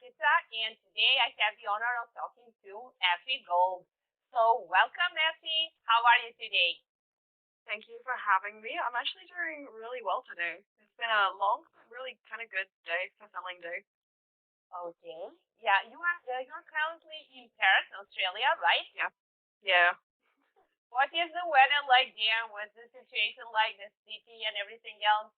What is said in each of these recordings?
Marketa, and today I have the honor of talking to Effie Gold. So, welcome, Effie. How are you today? Thank you for having me. I'm actually doing really well today. It's been a long, really kind of good day, fulfilling day. Okay. Yeah, you're currently in Perth, Australia, right? Yeah. Yeah. What is the weather like there? What's the situation like, the city and everything else?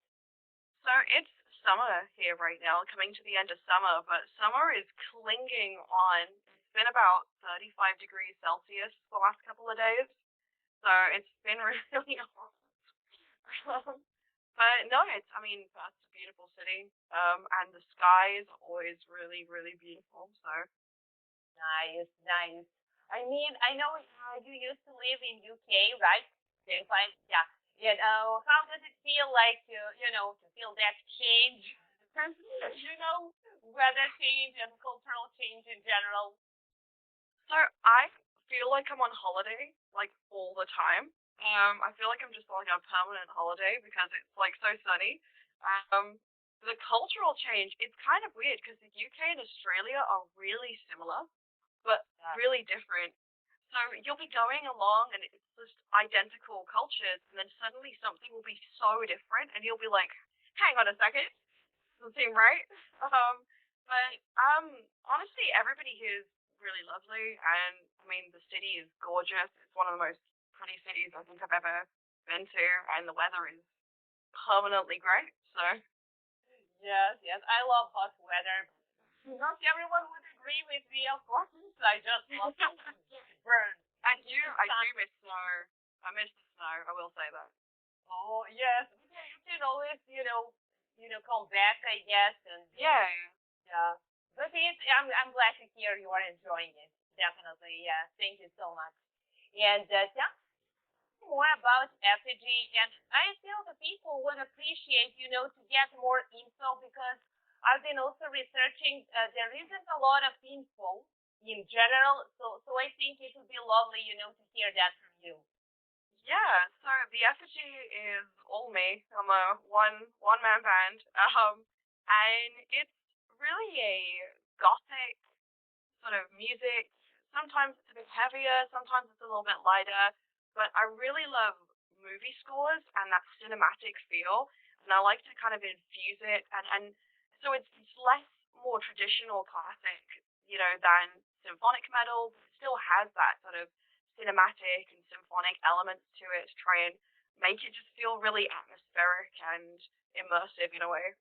So it's summer here right now, coming to the end of summer, but summer is clinging on. It's been about 35 degrees Celsius the last couple of days, so it's been really hot. But no, I mean, Perth's a beautiful city, and the sky is always really, really beautiful, so. Nice, nice. I mean, I know you used to live in UK, right? Yes. Yeah. How does it feel like to feel that change? Weather change and cultural change in general. So I feel like I'm on holiday like all the time. I feel like I'm just like on a permanent holiday because it's like so sunny. Um, the cultural change, it's kind of weird because the UK and Australia are really similar, but Yeah. really different. So you'll be going along and it's just identical cultures, and then suddenly something will be so different, and you'll be like, "Hang on a second, doesn't seem right." But honestly, everybody here is really lovely, and I mean the city is gorgeous. It's one of the most pretty cities I think I've ever been to, and the weather is permanently great. So Yes, yes. I love hot weather. Not everyone would agree with me, of course. I just love to burn. I do, I do miss snow. I miss the snow. I will say that. Oh yes, yeah, you can always, come back, I guess, and Yeah. yeah. But I'm glad to hear you are enjoying it. Definitely, yeah. Thank you so much. And tell me more about Effigy, and I feel the people would appreciate, to get more info because I've been also researching. There isn't a lot of info in general, so I think it would be lovely, to hear that from you. Yeah, so the effigy is all me. I'm a one man band. And it's really a gothic sort of music. Sometimes it's a bit heavier, sometimes it's a little bit lighter, but I really love movie scores and that cinematic feel, and I like to kind of infuse it, and so it's less more traditional classic, than symphonic metal, but it still has that sort of cinematic and symphonic elements to it to try and make it just feel really atmospheric and immersive in a way.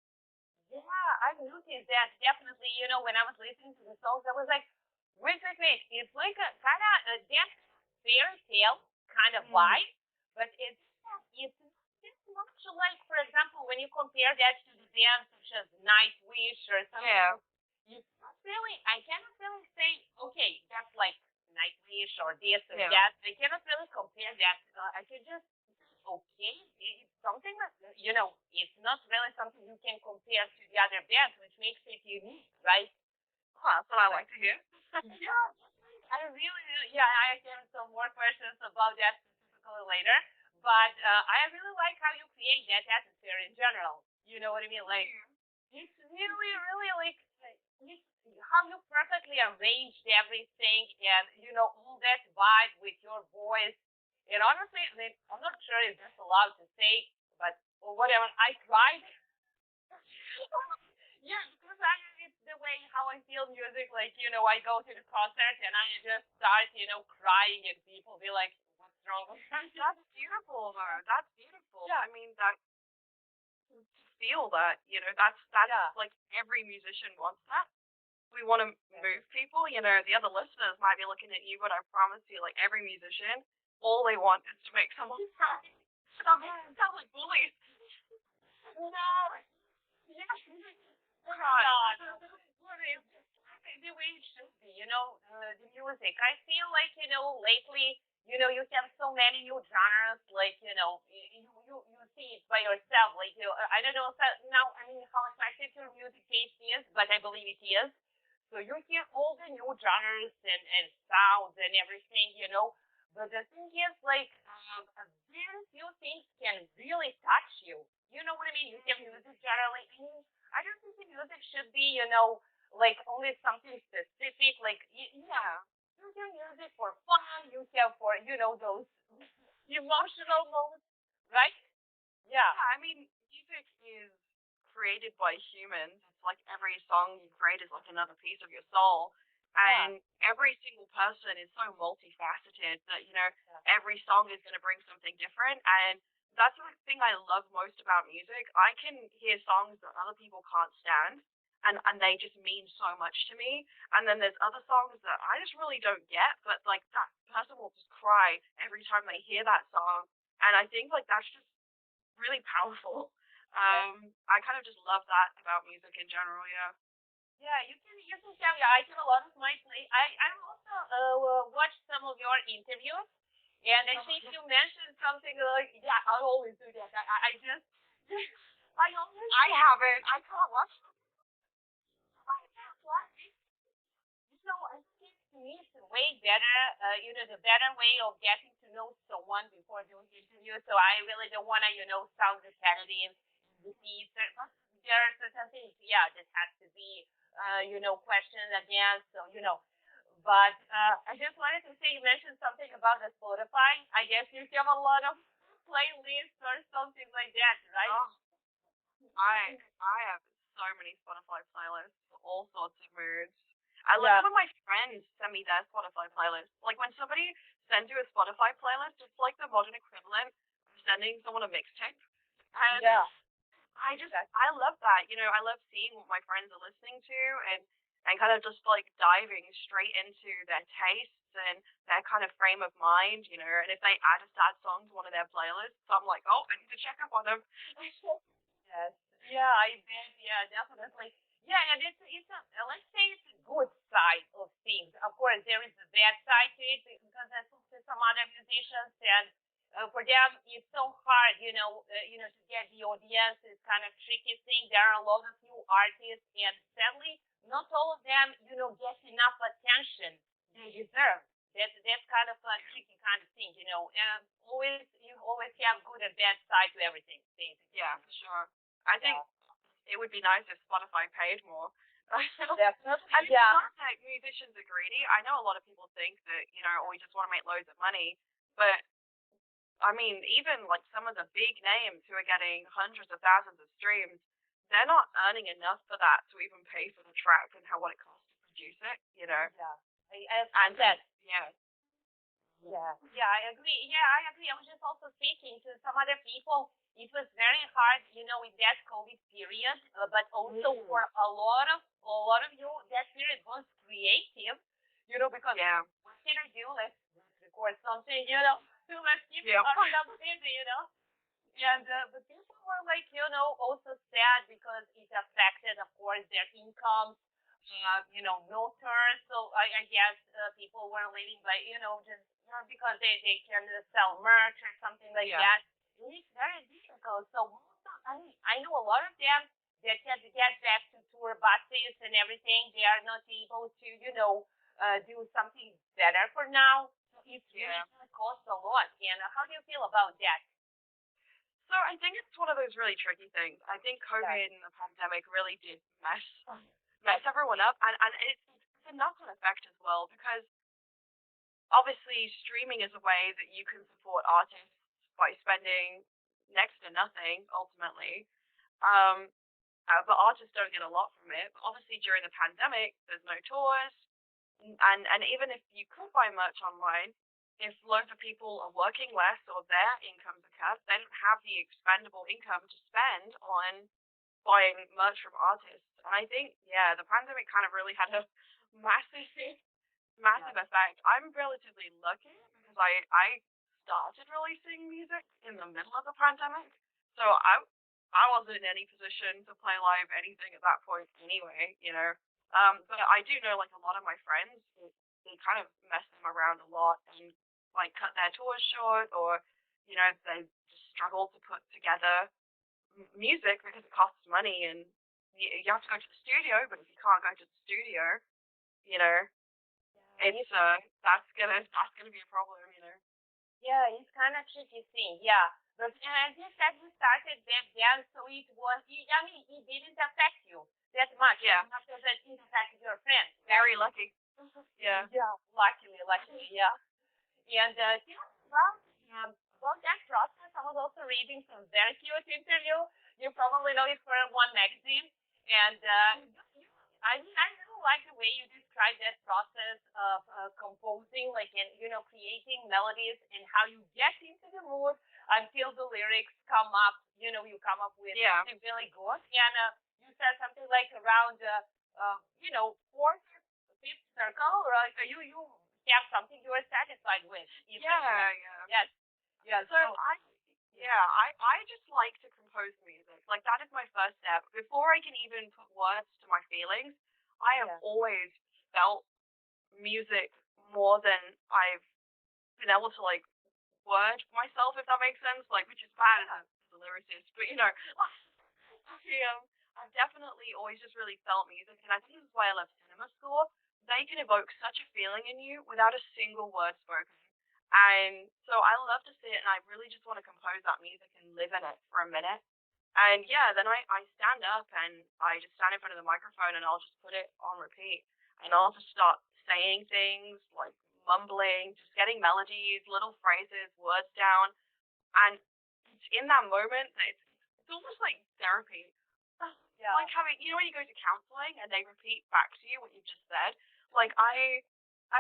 Yeah, I've noticed that definitely. When I was listening to the songs, I was like, wait. It's like a kind of a that fairy tale kind of Mm. vibe, but it's not so like, for example, when you compare that to the bands such as Nightwish or Yeah, something, it's not really. I cannot really say, okay, that's like Nightwish or this or yeah. that. I cannot really compare that. I can just okay. It's something that it's not really something you can compare to the other bands, which makes it unique, right? Oh, that's what I Like, like to hear. yeah, I really, yeah, I have some more questions about that specifically later. But I really like how you create that atmosphere in general. You know what I mean? Like, it's really, really like it's how you perfectly arranged everything, and all that vibe with your voice. And honestly, I mean, I'm not sure if that's allowed to say, but or whatever. I cried. Yeah, because it's the way how I feel music. Like, I go to the concert and I just start, crying, and people be like, "What's wrong with you?" That's beautiful, though. That's beautiful. Yeah, I mean, that to feel that, that's yeah, like every musician wants that. We want to yeah. move people. The other listeners might be looking at you, but I promise you, like every musician, all they want is to make someone cry. Sounds like bullies. No, yeah, Cry. no. Well, it's the way it should be, the music. I feel like, lately, you have so many new genres, like, you see it by yourself. Like, I don't know now, I mean, how attractive your music taste is, but I believe it is. So you hear all the new genres and sounds and everything, But the thing is, like, very few things can really touch you. You know what I mean? You have music generally. I don't think the music should be, like only something specific. Like Yeah. you hear music for fun. You hear for those emotional moments, right? Yeah, Yeah, I mean, music is created by humans. It's like every song you create is like another piece of your soul. yeah, And every single person is so multifaceted that, yeah, every song is going to bring something different. And that's the thing I love most about music. I can hear songs that other people can't stand. And they just mean so much to me. And then there's other songs that I just really don't get, but like that person will just cry every time they hear that song. And I think like that's just really powerful. yeah. I kind of just love that about music in general. Yeah. Yeah, you can tell me. I do a lot of my play. I also watch some of your interviews, and I Oh, think yeah. you mentioned something like, yeah, I always do that. I just I always I haven't. I can't watch. I just watch it. I think to me it's way better. The better way of getting to know someone before doing the interview. So I really don't want to sound repetitive, repeat. There are certain things, yeah, that has to be questioned again. So But I just wanted to say, you mentioned something about the Spotify. I guess you have a lot of playlists or something like that, right? Oh, I have so many Spotify playlists for all sorts of moods. I love Yeah, it when my friends send me their Spotify playlist. Like when somebody sends you a Spotify playlist, it's like the modern equivalent of sending someone a mixtape. And yeah, I love that. I love seeing what my friends are listening to and kind of just like diving straight into their tastes and their kind of frame of mind, and if they add a sad song to one of their playlists, I'm like, oh, I need to check up on them. yes. Yeah, I bet. Yeah, definitely. Yeah, and let's say it's a good side of things. Of course, there is a bad side to it because I talked to some other musicians, and for them it's so hard, to get the audience. It's kind of tricky thing. There are a lot of new artists, and sadly, not all of them, get enough attention they deserve. That's kind of a tricky kind of thing, And you always have good and bad side to everything, basically. Yeah, for sure. I think Yeah, it would be nice if Spotify paid more. definitely. And it's Yeah, not that musicians are greedy. I know a lot of people think that, oh, we just want to make loads of money. But I mean, even like some of the big names who are getting hundreds of thousands of streams, they're not earning enough for that to even pay for the track and how what it costs to produce it. yeah. I And think that. yeah, Yeah, I agree. Yeah, I agree. I was just also speaking to some other people. It was very hard, in that COVID period, but also mm, for a lot of you, that period was creative, because yeah, what can I do? Let's record something, let's keep yeah, ourselves busy. And but people were like, also sad because it affected, of course, their income. No tours. So I guess people were living by, just because they can sell merch or something like yeah, that. And it's very difficult. So I know a lot of them that had to get back to tour buses and everything. They are not able to, do something better for now. So it's really yeah. going to cost a lot. And how do you feel about that? So I think it's one of those really tricky things. I think Yeah. COVID and the pandemic really did mess Yes. everyone up, and it's a knock-on effect as well because obviously streaming is a way that you can support artists by spending next to nothing ultimately. Um, but artists don't get a lot from it. But obviously during the pandemic, there's no tours, and even if you could buy merch online, if loads of people are working less or their incomes are cut, they don't have the expendable income to spend on buying merch from artists. And I think, yeah, the pandemic kind of really had a massive Yeah. massive effect. I'm relatively lucky because I started releasing music in the middle of the pandemic, so I wasn't in any position to play live anything at that point anyway. But I do know like a lot of my friends, they kind of mess them around a lot and like cut their tours short, or they just struggle to put together music because it costs money and you have to go to the studio. But if you can't go to the studio, you know Yeah. it's that's gonna be a problem. Yeah, it's kind of tricky thing. Yeah, But as you said, you started back then, so it was. I mean, it didn't affect you that much. Yeah, And after that, it affected your friends, right? very lucky. Yeah. Yeah, luckily, yeah. And tell us about that process. I was also reading some very cute interview. You probably know it from one magazine. And I really like the way you describe that process of composing, like, and creating melodies and how you get into the mood until the lyrics come up. You come up with Yeah. something really good. And you said something like around, fourth, fifth circle, right? You have something you are satisfied with. You think Yeah, that. yeah. Yes, yes. So I just like to compose music. Like that is my first step. Before I can even put words to my feelings, I have Yeah, always felt music more than I've been able to like word myself, if that makes sense. Like, which is bad yeah, as a lyricist, but I've definitely always just really felt music, and I think this is why I love cinema score. They can evoke such a feeling in you without a single word spoken. And so I love to sit and I really just want to compose that music and live in it for a minute. And yeah, then I stand up and I just stand in front of the microphone and I'll just put it on repeat. And I'll just start saying things like mumbling, just getting melodies, little phrases, words down. And it's in that moment that it's almost like therapy. It's yeah, like having, when you go to counseling and they repeat back to you what you just said. Like I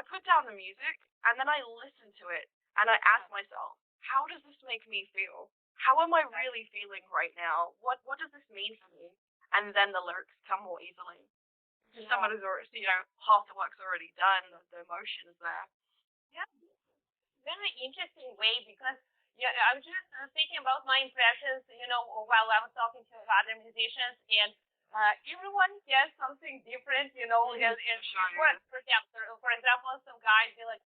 put down the music and then I listen to it and I ask yeah. myself, how does this make me feel? How am I That's, really feeling right now? What does this mean for me? And then the lyrics come more easily. Just yeah. someone who's already, half the work's already done, the emotion is there. Yeah, very interesting way because yeah, I was just thinking about my impressions, while I was talking to other musicians, and everyone has something different, and For sure, it yeah. works for them. For example, some guys they like,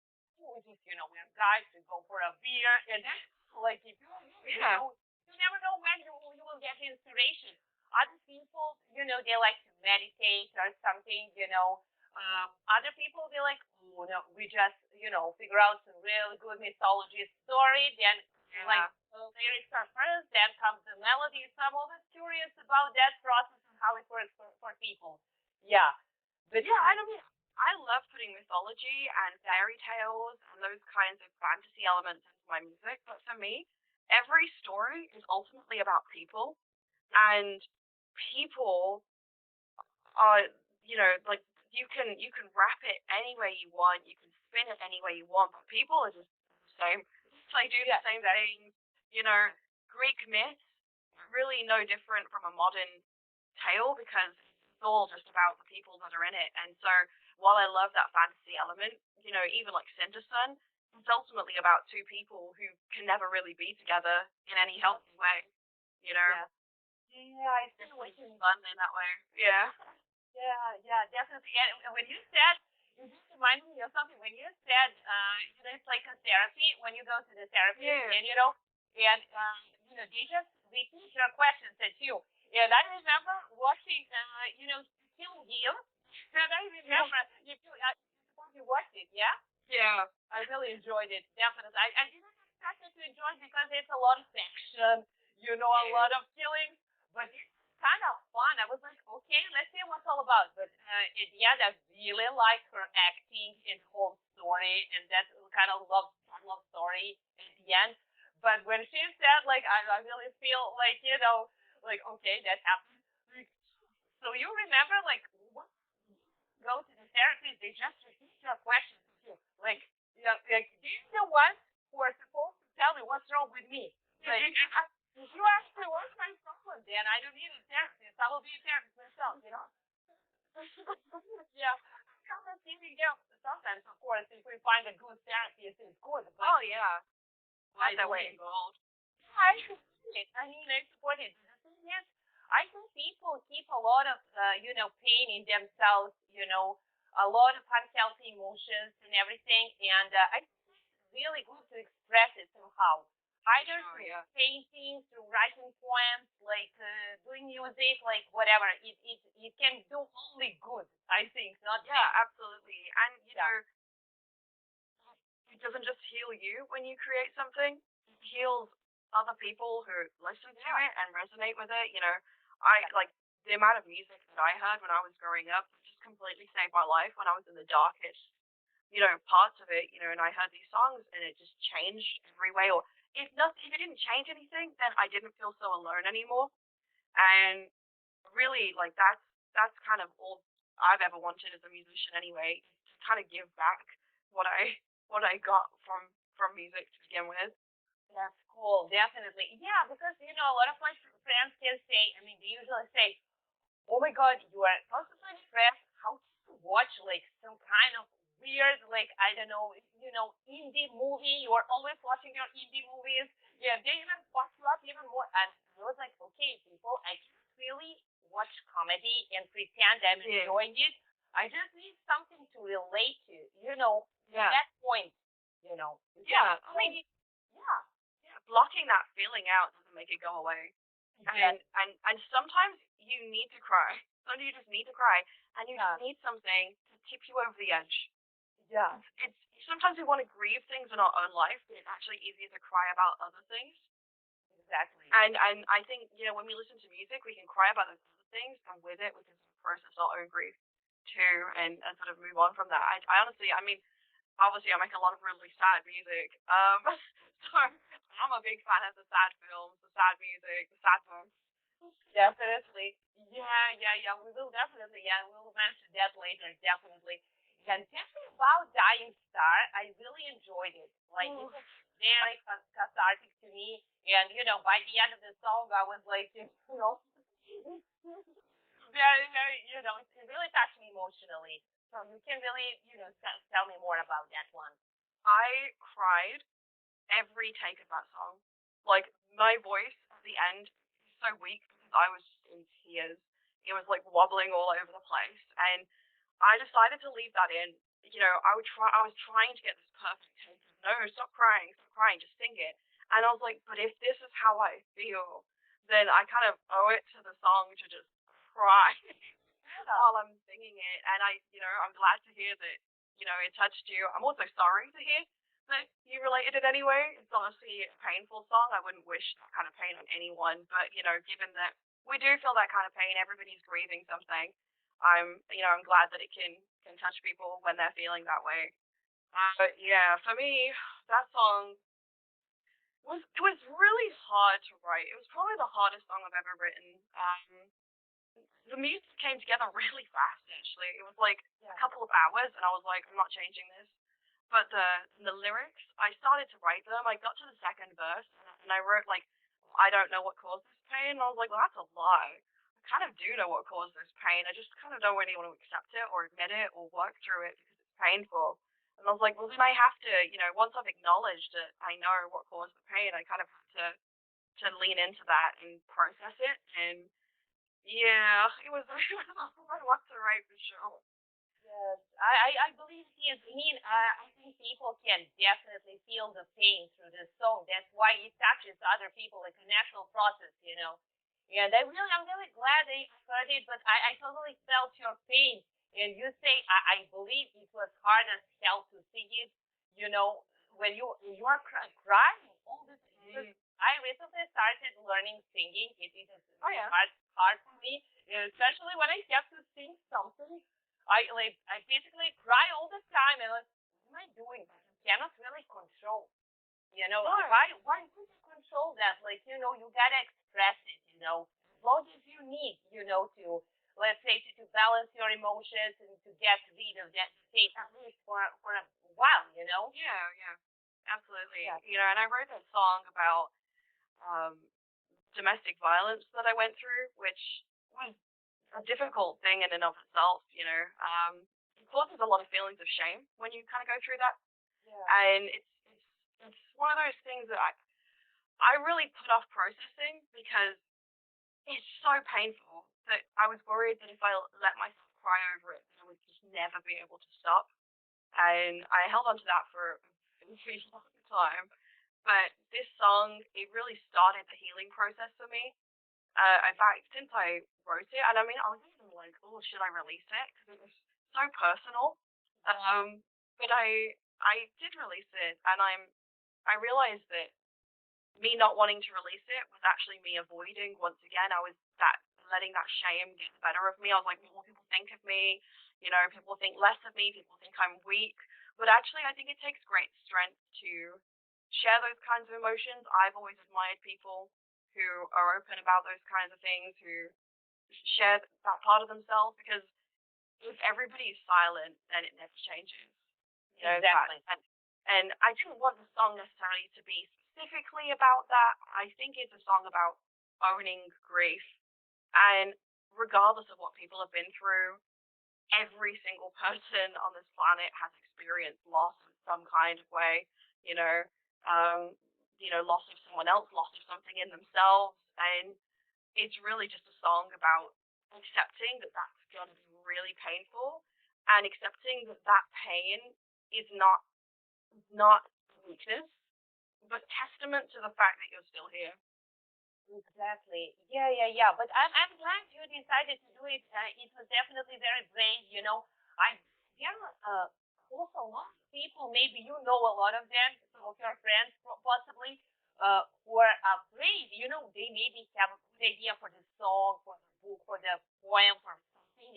oh, we just we're guys to go for a beer, and that's like if Yeah. you never know when you will get inspiration. Other people, they like to meditate or something, other people be like, oh no, we just, figure out some really good mythology story, then like Yeah. the lyrics are first, then comes the melody. So I'm always curious about that process and how it works for people. Yeah. But Yeah, I mean, I love putting mythology and yeah, fairy tales and those kinds of fantasy elements into my music. But for me, every story is ultimately about people, yeah, and people are, like you can wrap it any way you want, you can spin it any way you want, but people are just the same. They do the yeah, same exactly. things. You know, Greek myths are really no different from a modern tale because it's all just about the people that are in it. And so while I love that fantasy element, even like Cinderson, it's ultimately about two people who can never really be together in any Yeah, healthy way. You know, yeah, yeah. I see it's what just you mean. fun in that way. Yeah. Yeah, definitely. And when you said, you just reminded me of something. When you said, it's like a therapy. When you go to the therapist, Yeah. and they just repeat your questions at you. And I remember watching, Kill Deal, and I Yeah. remember you watched it, yeah? Yeah. I really enjoyed it. Definitely. I didn't expect it to enjoy it because it's a lot of action, a Yeah. lot of killing, but it's kind of fun. I was like, okay, let's see what it's all about. But in the end, I really like her acting and whole story, and that kind of love story at the end. But when she said, like, I really feel like, like, okay, that happened. Like, so you remember, like, what go to the therapist, they just repeat your questions to you. Like, like these are the ones who are supposed to tell me what's wrong with me. Like, if you actually what's my problem, then I don't need a therapist. I will be a therapist myself. Yeah. Sometimes even sometimes, of course, if we find a good therapist, it's good. But Oh yeah. I That's their weight don't. in gold. I support it. I mean, I support it. The thing is, I think people keep a lot of, pain in themselves, a lot of unhealthy emotions and everything. And I think it's really good to express it somehow. For Either sure, through yeah. painting, through writing poems, like doing music, like whatever. It can do only good, I think, not Yeah, bad. absolutely. And Yeah. it doesn't just heal you when you create something. It heals other people who listen to Yeah. it and resonate with it. You know, I Yeah. like the amount of music that I heard when I was growing up just completely saved my life when I was in the darkest, parts of it, and I heard these songs and it just changed every way. Or if it didn't change anything, then I didn't feel so alone anymore. And really, like that's kind of all I've ever wanted as a musician anyway, to kind of give back what I what I got from music to begin with. That's cool. Definitely. Yeah, because a lot of my friends can say. I mean, they usually say, "Oh my God, you are constantly stressed. How can you watch like some kind of weird, like I don't know, indie movie? You are always watching your indie movies. Yeah, they even fuck you up even more." And I was like, "Okay, people, I can't really watch comedy and pretend I'm Yeah, enjoying it. I just need something to relate to. In yeah, that point, you can yeah. I mean, only, yeah, yeah, blocking that feeling out doesn't make it go away. And exactly, and sometimes you need to cry. Sometimes you just need to cry, and you just yeah, need something to tip you over the edge. yeah, It's sometimes we want to grieve things in our own life, but it's actually easier to cry about other things. exactly. And I think, when we listen to music, we can cry about those other things, and with it, we can sort of process our own grief too, and sort of move on from that. I honestly, I mean, obviously, I make a lot of really sad music, so I'm a big fan of the sad films, the sad music, the sad songs. Definitely. Yeah, yeah, yeah. We will definitely, yeah, we will mention that later, definitely. And talking about Dying Star, I really enjoyed it. Like, it Ooh. was very cathartic to me. And, by the end of the song, I was like, very, very, it really touched me emotionally. So you can really, tell me more about that one. I cried every take of that song. Like my voice at the end was so weak because I was just in tears. It was like wobbling all over the place, and I decided to leave that in. I was trying to get this perfect take. No, stop crying, just sing it. And I was like, but if this is how I feel, then I kind of owe it to the song to just cry Yeah. while I'm singing it. And I'm glad to hear that, it touched you. I'm also sorry to hear that you related it anyway. It's honestly a painful song. I wouldn't wish that kind of pain on anyone, but given that we do feel that kind of pain, everybody's grieving something. I'm glad that it can touch people when they're feeling that way. But yeah, for me, that song was really hard to write. It was probably the hardest song I've ever written. The music came together really fast. Actually, it was like a Yeah. couple of hours, and I was like, I'm not changing this. But the lyrics, I started to write them. I got to the second verse, and I wrote like, I don't know what caused this pain. And I was like, well, that's a lie. I kind of do know what caused this pain. I just kind of don't really want to accept it or admit it or work through it because it's painful. And I was like, well, then I have to, once I've acknowledged that I know what caused the pain, I kind of have to lean into that and process it. And yeah, it was it was a hard one to write for sure. Yes, I believe it is. I mean, I think people can definitely feel the pain through this song. That's why it touches other people like a natural process. And I'm really glad I heard it, but I totally felt your pain. And you say, I believe it was hard as hell to sing it, you know, when you are crying all the time. Because Mm. I recently started learning singing. It is Oh really yeah. hard for me, especially when I have to sing something. I basically cry all the time and like, what am I doing? I cannot really control. No. Why would you control that? Like, you gotta express it. As long as you need, to let's say to balance your emotions and to get rid of that state at least for a while. Yeah, yeah. Absolutely. Yeah. And I wrote that song about um domestic violence that I went through, which was a difficult thing in and of itself. It causes a lot of feelings of shame when you kind of go through that. Yeah. And it's one of those things that I really put off processing because it's so painful that I was worried that if I let myself cry over it, I would just never be able to stop. And I held on to that for a very long time. But this song, it really started the healing process for me. In fact, since I wrote it, and I mean, I was even like, oh, should I release it? Because it was so personal. But I did release it, and I realized that me not wanting to release it was actually me avoiding. Once again, I was that letting that shame get the better of me. I was like, what will people think of me? You know, people think less of me. People think I'm weak. But actually, I think it takes great strength to share those kinds of emotions. I've always admired people who are open about those kinds of things, who share that part of themselves, because if everybody's silent, then it never changes. You know that, Exactly. and I didn't want the song necessarily to be specifically about that. I think it's a song about owning grief, and regardless of what people have been through, every single person on this planet has experienced loss in some kind of way. You know, um, loss of someone else, loss of something in themselves, and it's really just a song about accepting that that's going to be really painful, and accepting that that pain is not weakness, but testament to the fact that you're still here. Exactly. Yeah, yeah, yeah. But I'm glad you decided to do it. It was definitely very brave. I there also a lot of people. Maybe you know a lot of them, some of your friends, possibly, who are afraid. They maybe have a good idea for the song, for the book, for the poem, for something.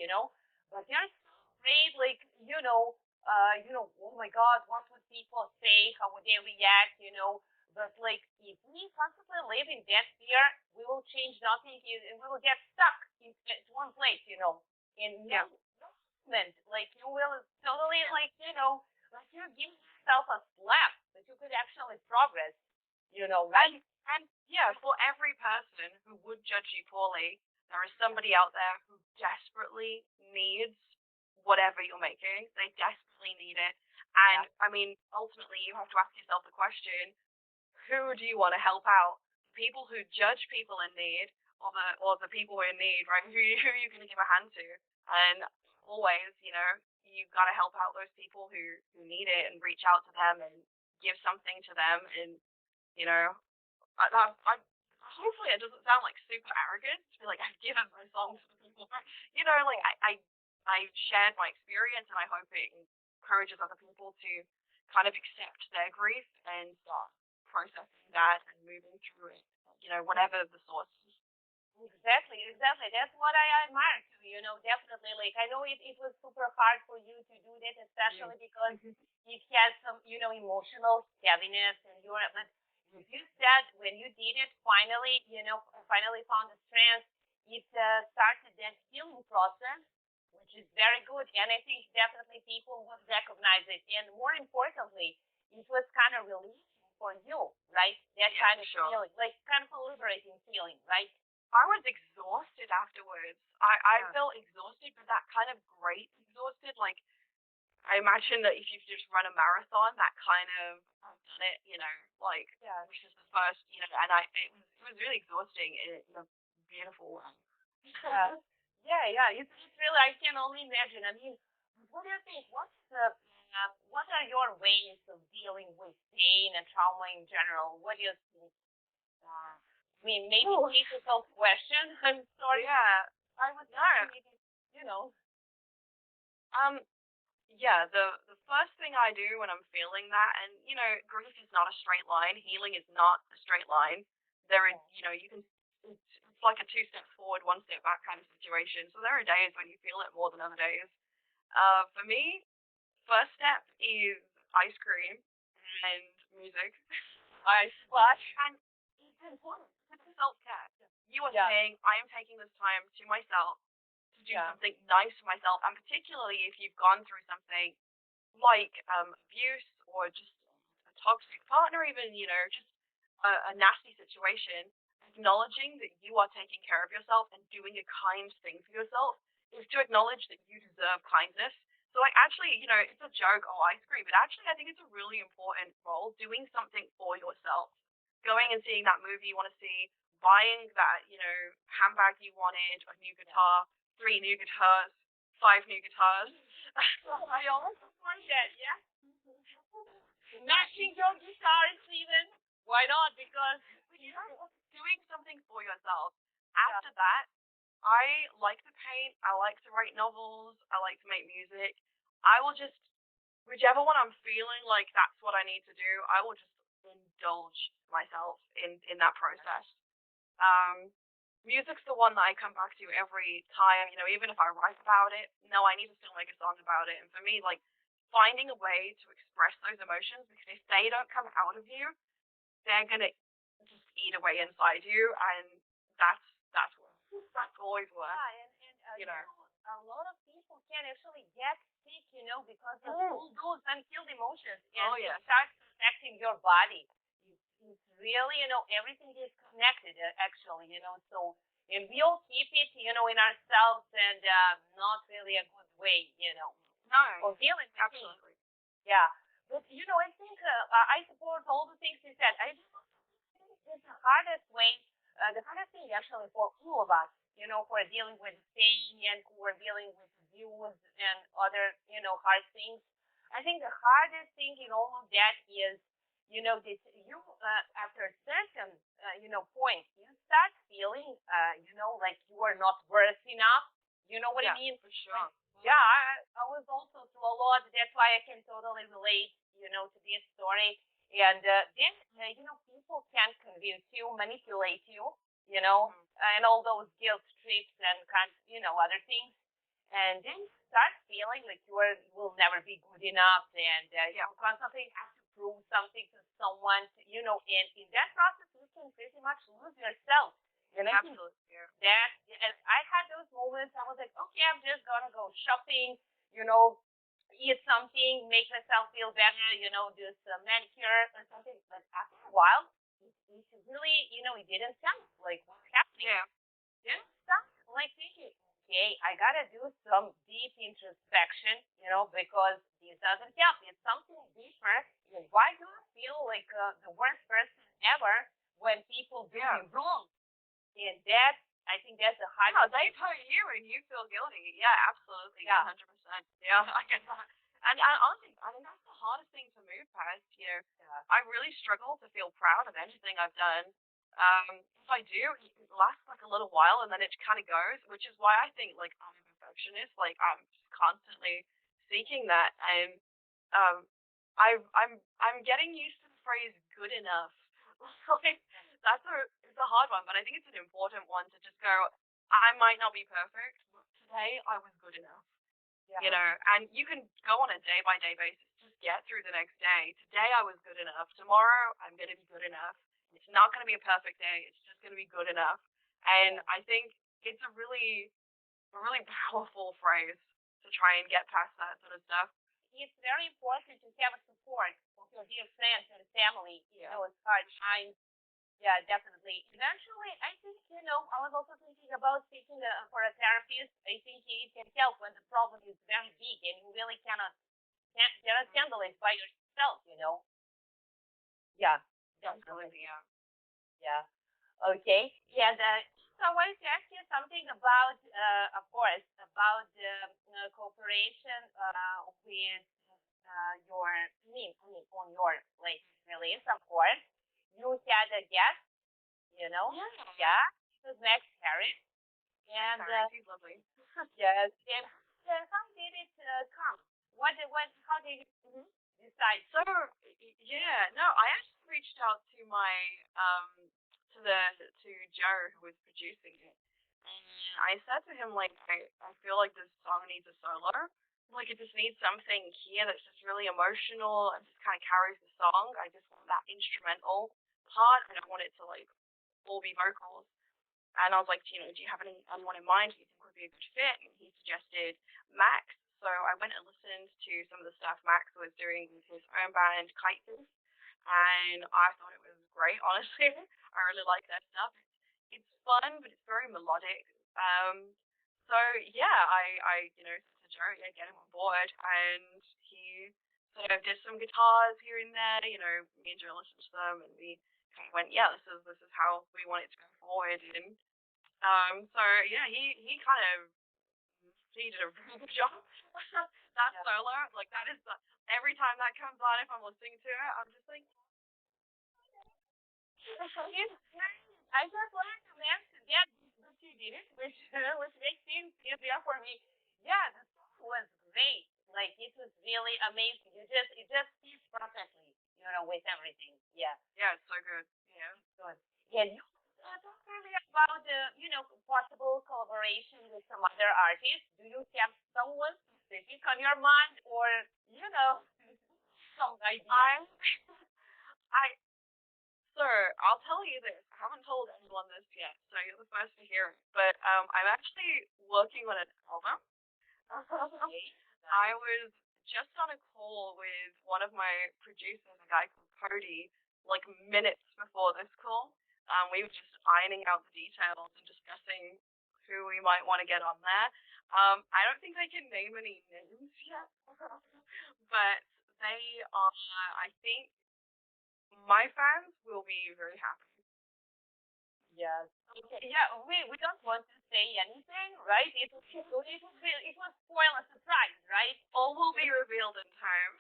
But they're so afraid. Like oh my God, what would people say? How would they react? But like, if we constantly live in that fear, we will change nothing, and we will get stuck in at one place, in Yeah. no movement. Like you will totally like you're giving yourself a slap, but you could actually progress, right? And yeah, for every person who would judge you poorly, there is somebody out there who desperately needs whatever you're making. They desperately need it. Yeah, And I mean, ultimately, you have to ask yourself the question: who do you want to help out? People who judge people in need, or the people who are in need, right? Who are you going to give a hand to? And always, you've got to help out those people who need it, and reach out to them and give something to them. And you know, I hopefully it doesn't sound like super arrogant to be like, I've given my songs to people. Like I shared my experience, and I hope it encourages other people to kind of accept their grief and start processing that and moving through it. Whatever the source is. exactly, exactly. That's what I admire too. Definitely. Like I know it was super hard for you to do that, especially because it has some, emotional heaviness, and but as you said, when you did it, finally found the strength. It started that healing process, which is very good, and I think definitely people would recognize it. And more importantly, it was kind of relief for you, right? That Yeah, kind for of sure. feeling, like kind of a liberating feeling, right? I was exhausted afterwards. I Yeah. felt exhausted, but that kind of great exhausted. Like, I imagine that if you've just run a marathon, that kind of I've done it, like Yeah. this is the first, and it was really exhausting in a beautiful way. Yeah. Yeah, yeah. It's really, I can only imagine. I mean, what do you think? What are your ways of dealing with pain and trauma in general? What do you think? I mean, maybe Oh, difficult question. I'm sorry. yeah, I would no, say maybe, you know, um, yeah. The first thing I do when I'm feeling that, and grief is not a straight line. Healing is not a straight line. There is, yeah, you can. It's like a two steps forward, one step back kind of situation. So there are days when you feel it more than other days. For me, first step is ice cream and music. I splash. And it's important. It's self-care. You are Yeah, saying, I am taking this time to myself to do yeah, something nice for myself. And particularly if you've gone through something like abuse, or just a toxic partner, even, just a nasty situation, acknowledging that you are taking care of yourself and doing a kind thing for yourself is to acknowledge that you deserve kindness. So, like, actually, it's a joke, oh, ice cream, but actually, I think it's a really important role, doing something for yourself. Going and seeing that movie you want to see, buying that, handbag you wanted, a new guitar, 3 new guitars, 5 new guitars. I also want that. Yeah, matching your guitars even. Why not? Because Doing something for yourself. yeah, After that, I like to paint. I like to write novels. I like to make music. I will just, whichever one I'm feeling like that's what I need to do, I will just indulge myself in that process. Um, Music's the one that I come back to every time, even if I write about it, no, I need to still make a song about it. And for me, like, finding a way to express those emotions, because if they don't come out of you, they're gonna just eat away inside you, and that's worse. That's always worse, Yeah, and you know. a lot of people can actually get sick, because of Mm. all those unhealed emotions, and Oh it yes. starts affecting your body. It's really, everything is connected, actually, so, and we all keep it, in ourselves, and not really a good way, No, of dealing with things. absolutely. Yeah. But, I think I support all the things you said. I think the hardest way, the hardest thing actually for all of us, who are dealing with pain and who are dealing with abuse and other, hard things. I think the hardest thing in all of that is, that you, after a certain, point, you start feeling, like you are not worth enough. You know what I Yeah, mean? for sure. Yeah, I was also through a lot. That's why I can totally relate, to this story. And then, people can convince you, manipulate you, Mm-hmm. and all those guilt trips and other things. And then you start feeling like will never be good enough, and Yeah, you constantly have to prove something to someone. And in that process, you can pretty much lose yourself. And I think absolutely. Yeah. that, and I had those moments. I was like, okay, I'm just gonna go shopping, you know, eat something, make myself feel better, do some manicure or something. But after a while, it really, it didn't sound like what's happening. Yeah. Then stop like thinking, okay, I gotta do some deep introspection, because this doesn't help. It's something deeper. Why do I feel like the worst person ever when people do Yeah. me wrong? And that, I think that's the Yeah, hardest they thing. hurt you and you feel guilty. Yeah, absolutely, Yeah. 100%. Yeah, I get that. And honestly, I think that's the hardest thing to move past. Yeah. I really struggle to feel proud of anything I've done. If I do, it lasts like a little while and then it kind of goes, which is why I think like I'm a perfectionist. Like I'm just constantly seeking that, and um, I'm getting used to the phrase "good enough." Like it's a hard one, but I think it's an important one to just go. I might not be perfect, but today I was good enough. Yeah. And you can go on a day by day basis, just get through the next day. Today I was good enough. Tomorrow I'm going to be good enough. It's not going to be a perfect day. It's just going to be good enough. And Yeah. I think it's a really powerful phrase to try and get past that sort of stuff. It's very important to have a support of your dear friends and family in Yeah. those hard times. Yeah, definitely. Eventually, I think, I was also thinking about seeking for a therapist. I think it can help when the problem is very big and you really cannot handle it by yourself. Yeah, definitely. Absolutely, yeah. Yeah. Okay. And so I wanted to ask you something about, of course, about the cooperation with on your latest release, of course. You had a guest, you know? Yeah. Yeah. It was Max Harris. Thanks, And Harry. He's lovely. yes. And how did it come? How did you decide? So yeah, no, I actually reached out to my to Joe who was producing it, and I said to him like I feel like this song needs a solo, like it just needs something here that's just really emotional and just kind of carries the song. I just want that instrumental part. I don't want it to like all be vocals. And I was like, do you have anyone in mind who you think would be a good fit? And he suggested Max. So I went and listened to some of the stuff Max was doing with his own band, Kite Thief, and I thought it was great, honestly. I really like their stuff. It's fun, but it's very melodic. So yeah, I said to Joe, yeah, get him on board, and he sort of did some guitars here and there. Me and Joe listened to them, and we kind of went, yeah, this is how we want it to go forward, and so yeah, he kind of he did a really good job. That Yeah. solo, like that is every time that comes on, if I'm listening to it, I'm just like, It's nice. I just wanted to mention that you did it, which makes things easier for me. Yeah, the song was great. Like it was really amazing. It just fits perfectly. with everything. Yeah. Yeah, it's so good. Yeah. Good. And you talk earlier about possible collaboration with some other artists. Do you have someone specific on your mind, or some idea? I so I'll tell you this. I haven't told anyone this yet, so you're the first to hear it. But I'm actually working on an album. Okay. I Nice. was just on a call with one of my producers, a guy called Cody, like minutes before this call. We were just ironing out the details and discussing who we might want to get on there. I don't think I can name any names yet, but they are, I think my fans will be very happy. Yes. Okay. Yeah. We don't want to say anything, right? It will spoil a surprise, right? All will be revealed in time.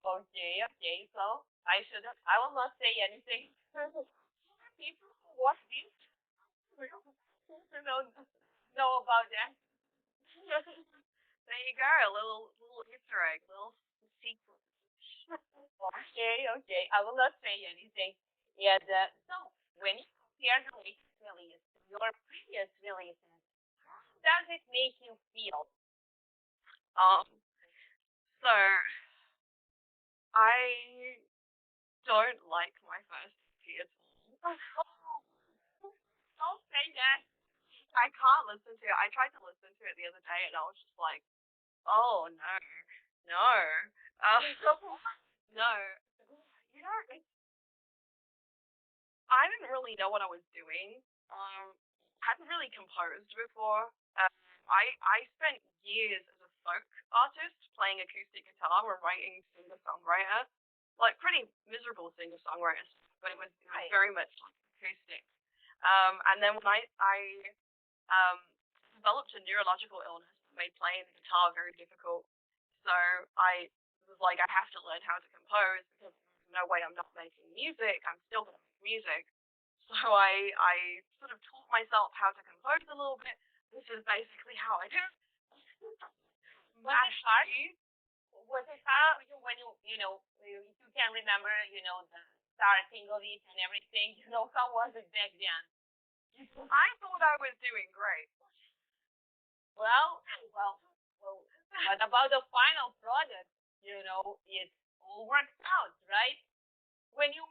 Okay. Okay. So I will not say anything. People who watch this will know about that. There you go, a little Easter egg, little secret. Okay. Okay. I will not say anything. And so when you compare the latest release to your previous releases, how does it make you feel? Um, so I don't like my first EP at all. Don't say that. I can't listen to it. I tried to listen to it the other day and I was just like, oh no, no, uh, no. You know, I didn't really know what I was doing. Hadn't really composed before. I spent years as a folk artist playing acoustic guitar or writing singer songwriter, like pretty miserable singer songwriter stuff, but it was Right. very much like acoustic. And then when I um, developed a neurological illness that made playing the guitar very difficult, so I was like, I have to learn how to compose because there's no way I'm not making music. I'm still going to make music. So I sort of taught myself how to compose a little bit. This is basically how I do it. Was it hard? Mashy. Was it hard for you when if you can remember, the starting of it and everything? How was it back then? I thought I was doing great. Well, well, well. What about the final product? It all works out, right? When you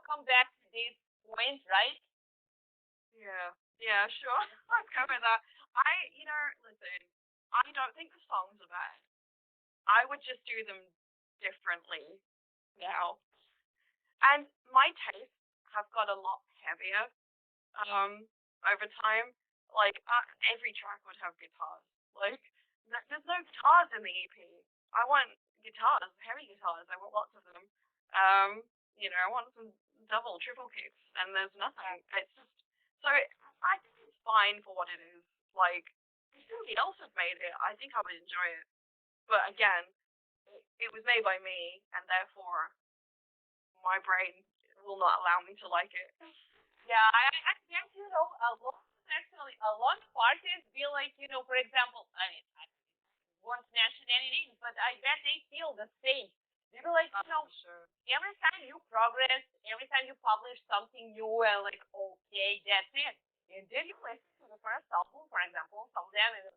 come back to this point, right? Yeah, yeah, sure. I'll cover that. Listen, I don't think the songs are bad. I would just do them differently now. And my tastes have got a lot heavier over time. Like every track would have guitars. Like there's no guitars in the EP. I want guitars, heavy guitars. I want lots of them. I want some double, triple kicks, and there's nothing. It's just so I think it's fine for what it is. Like if somebody else had made it, I think I would enjoy it. But again, it was made by me, and therefore my brain will not allow me to like it. Yeah, I guess a lot of artists feel like for example, I won't mention any names, but I bet they feel the same. They feel like For sure. every time you progress, every time you publish something new, and like okay, that's it. And then you listen to the first album, for example, some of them, and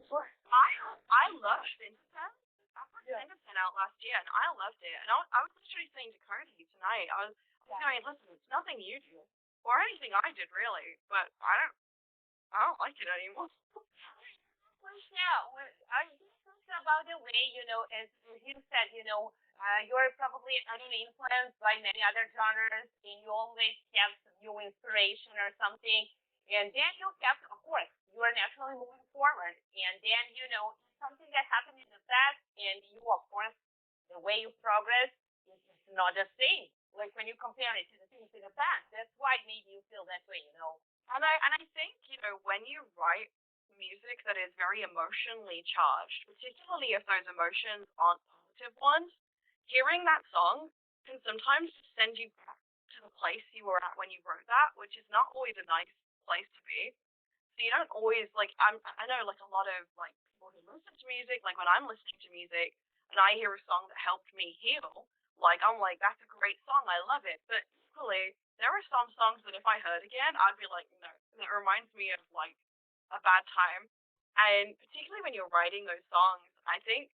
I loved Vincent. I put yeah, Vincent out last year, and I loved it. And I was literally saying to Cody tonight, I was going, listen, it's nothing you do or anything I did really, but I don't like it anymore. well, yeah, I just think about the way, as you said, you're probably, I don't know, influenced by many other genres, and you always have some new inspiration or something. And then you have, of course, you are naturally moving forward. And then, something that happened in the past, and you, of course, the way you progress is just not the same. Like when you compare it to the things in the past, that's why maybe you feel that way. And I think, when you write music that is very emotionally charged, particularly if those emotions aren't positive ones, hearing that song can sometimes send you back to the place you were at when you wrote that, which is not always a nice place to be. So you don't always like I know like a lot of like people who listen to music, like when I'm listening to music, and I hear a song that helped me heal, like I'm like, that's a great song, I love it. But equally, there are some songs that if I heard again, I'd be like, no, that reminds me of like a bad time. And particularly when you're writing those songs, I think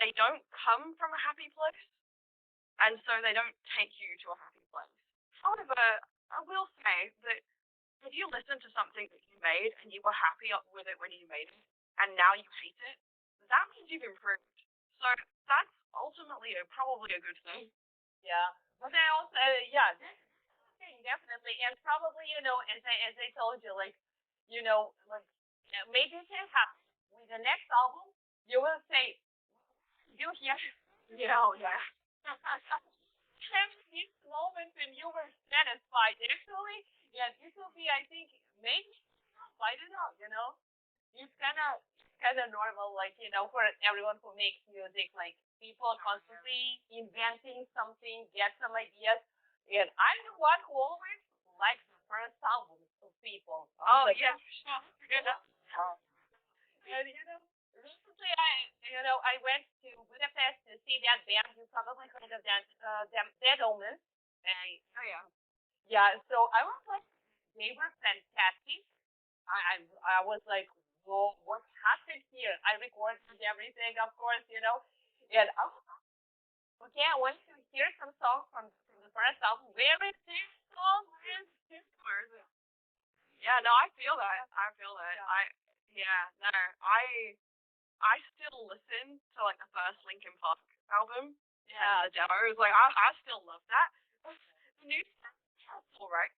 they don't come from a happy place, and so they don't take you to a happy place. However, I will say that if you listen to something that you made and you were happy with it when you made it, and now you hate it, that means you've improved. So that's ultimately probably a good thing. Yeah. But I also, yeah, that's thing, definitely. And probably, as I told you, like, like, maybe it can happen with the next album. You will say, you hear, Yeah, oh, yeah. have this moment when you were satisfied, actually. Yeah, this will be, I think, maybe, I don't know, it's kind of normal, like, for everyone who makes music, like, people constantly inventing something, get some ideas. And I'm the one who always likes the first albums of people. Oh, Like, yeah, for sure. Yeah. and recently I went to Budapest to see that band. You probably heard of that, them, Dead Omens. Oh, yeah. Yeah, so I was like, they were fantastic. I was like, whoa, what happened here? I recorded everything, of course, and I was like, okay, I want to hear some songs from the first album. Where is this song? Where is this? Where is it? Yeah, no, I feel that. I feel that. Yeah. Yeah, no, I still listen to like the first Linkin Park album and Yeah. the demos. Like, I still love that. The new stuff's alright.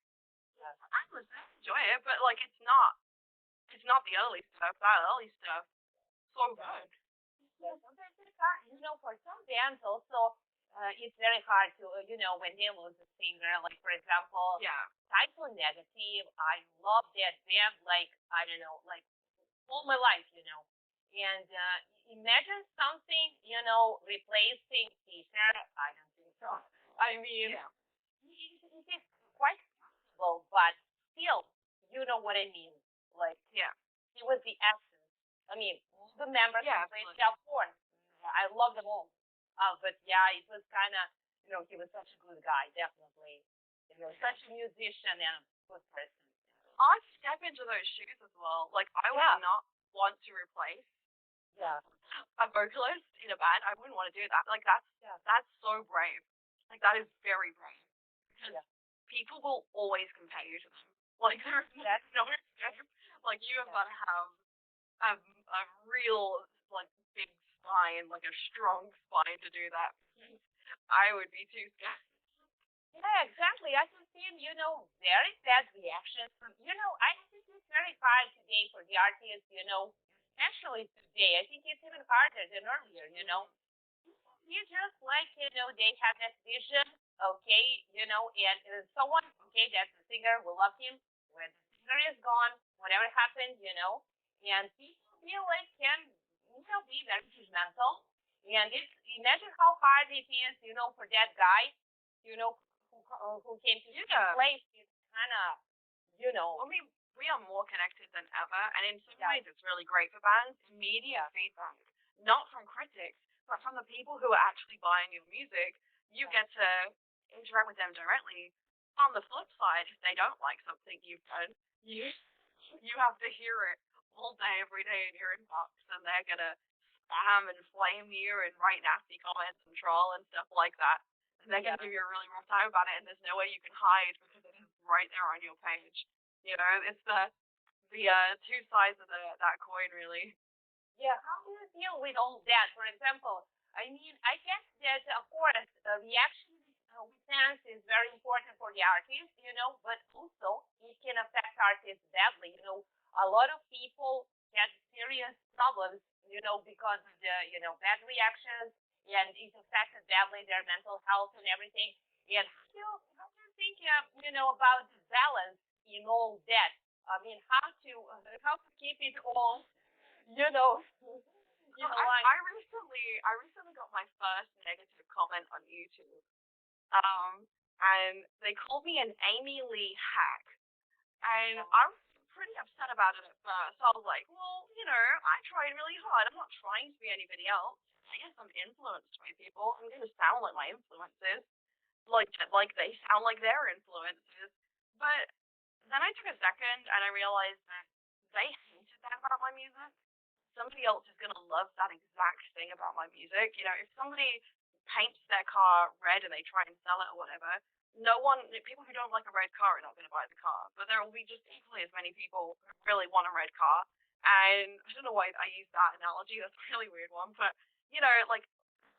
Yeah. I listen, I enjoy it, but like, it's not the early stuff. That early stuff, so good. Yeah, sometimes it's hard. For some bands also, it's very hard to, when they lose a singer. Like, for example, Yeah, Typhoon Negative, I love that band, like, I don't know, like, all my life, And imagine something, replacing Peter. I don't think so. I mean, yeah, it is quite possible, but still, you know what I mean. Like, yeah, he was the essence. I mean, all the members yeah, played absolutely. that course. I love them all. But yeah, it was kind of, he was such a good guy, definitely. Such a musician and a good person. I'd step into those shoes as well. Like, I would Yeah, not want to replace yeah, a vocalist in a band. I wouldn't want to do that. Like, yeah, that's so brave. Like, that is very brave because yeah. people will always compare you to them. Like, there's That's no escape. Like, you have yeah. got to have a real like big spine, like a strong spine to do that. I would be too scared. Yeah, exactly. I can see, very bad reactions from, I think it's very hard today for the artists, especially today. I think it's even harder than earlier, You just like, they have that vision, okay, and someone, okay, that's the singer, we love him. When the singer is gone, whatever happened, and people feel like can, be very judgmental. And it's, imagine how hard it is, for that guy, who came to second Yeah. place. It's kind of, I mean, we are more connected than ever, and in some yeah, ways, it's really great for bands. Immediate yeah, feedback, not from critics, but from the people who are actually buying your music. You yeah, get to interact with them directly. On the flip side, if they don't like something you've done, you have to hear it all day, every day in your inbox, and they're gonna spam and flame you and write nasty comments and troll and stuff like that. And they're yeah. gonna give you a really rough time about it, and there's no way you can hide because it is right there on your page. You know, it's the two sides of that coin, really. Yeah, how do you deal with all that? For example, I mean, I guess that, of course, reaction with fans is very important for the artist, but also it can affect artists badly. A lot of people get serious problems, because of the, bad reactions, and it affected badly their mental health and everything. And how do you think, about the balance in all that? I mean, how to keep it all, you know, So like, I recently got my first negative comment on YouTube. Um, and they called me an Amy Lee hack. And I was pretty upset about it at first. I was like, well, I tried really hard. I'm not trying to be anybody else. I guess I'm influenced by people. I'm gonna sound like my influences, like they sound like their influences. But then I took a second and I realized that they hated that about my music. Somebody else is gonna love that exact thing about my music. You know, if somebody paints their car red and they try and sell it or whatever, no one, people who don't like a red car are not gonna buy the car. But there will be just equally as many people who really want a red car. And I don't know why I use that analogy. That's a really weird one, but you know, like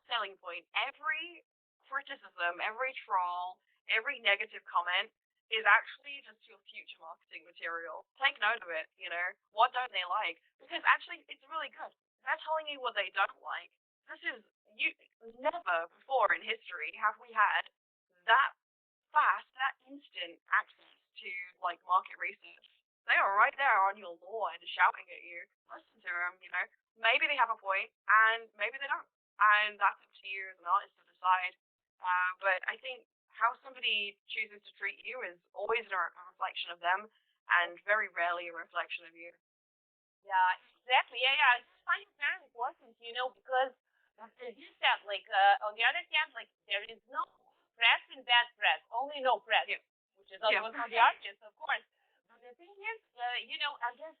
selling point. Every criticism, every troll, every negative comment is actually just your future marketing material. Take note of it, you know. What don't they like? Because actually it's really good. They're telling you what they don't like. This is you never before in history have we had that fast, that instant access to like market research. They are right there on your lawn shouting at you. Listen to them, you know. Maybe they have a point, and maybe they don't, and that's up to you as an artist to decide. But I think how somebody chooses to treat you is always a reflection of them, and very rarely a reflection of you. Yeah, exactly. Yeah, yeah. I just find it very important, because as you said, like on the other hand, like there is no press and bad press, only no press, Yeah, which is yeah, always on the artist, of course. But the thing is, I'm just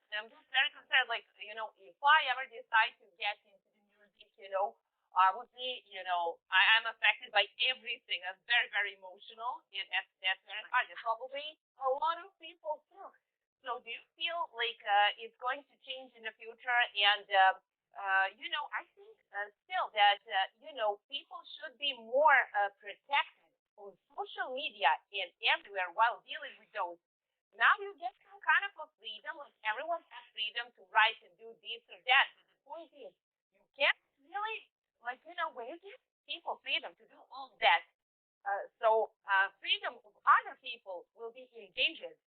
very concerned. Like, if I ever decide to get into the music, I would be, I'm affected by everything. I'm very, very emotional, and that's very hard. And probably a lot of people too. So do you feel like it's going to change in the future? And I think still that people should be more protected on social media and everywhere while dealing with those. Now you get some kind of a freedom, like everyone has freedom to write and do this or that. But the point is, you can't really, like, when you give people freedom to do all that, freedom of other people will be endangered.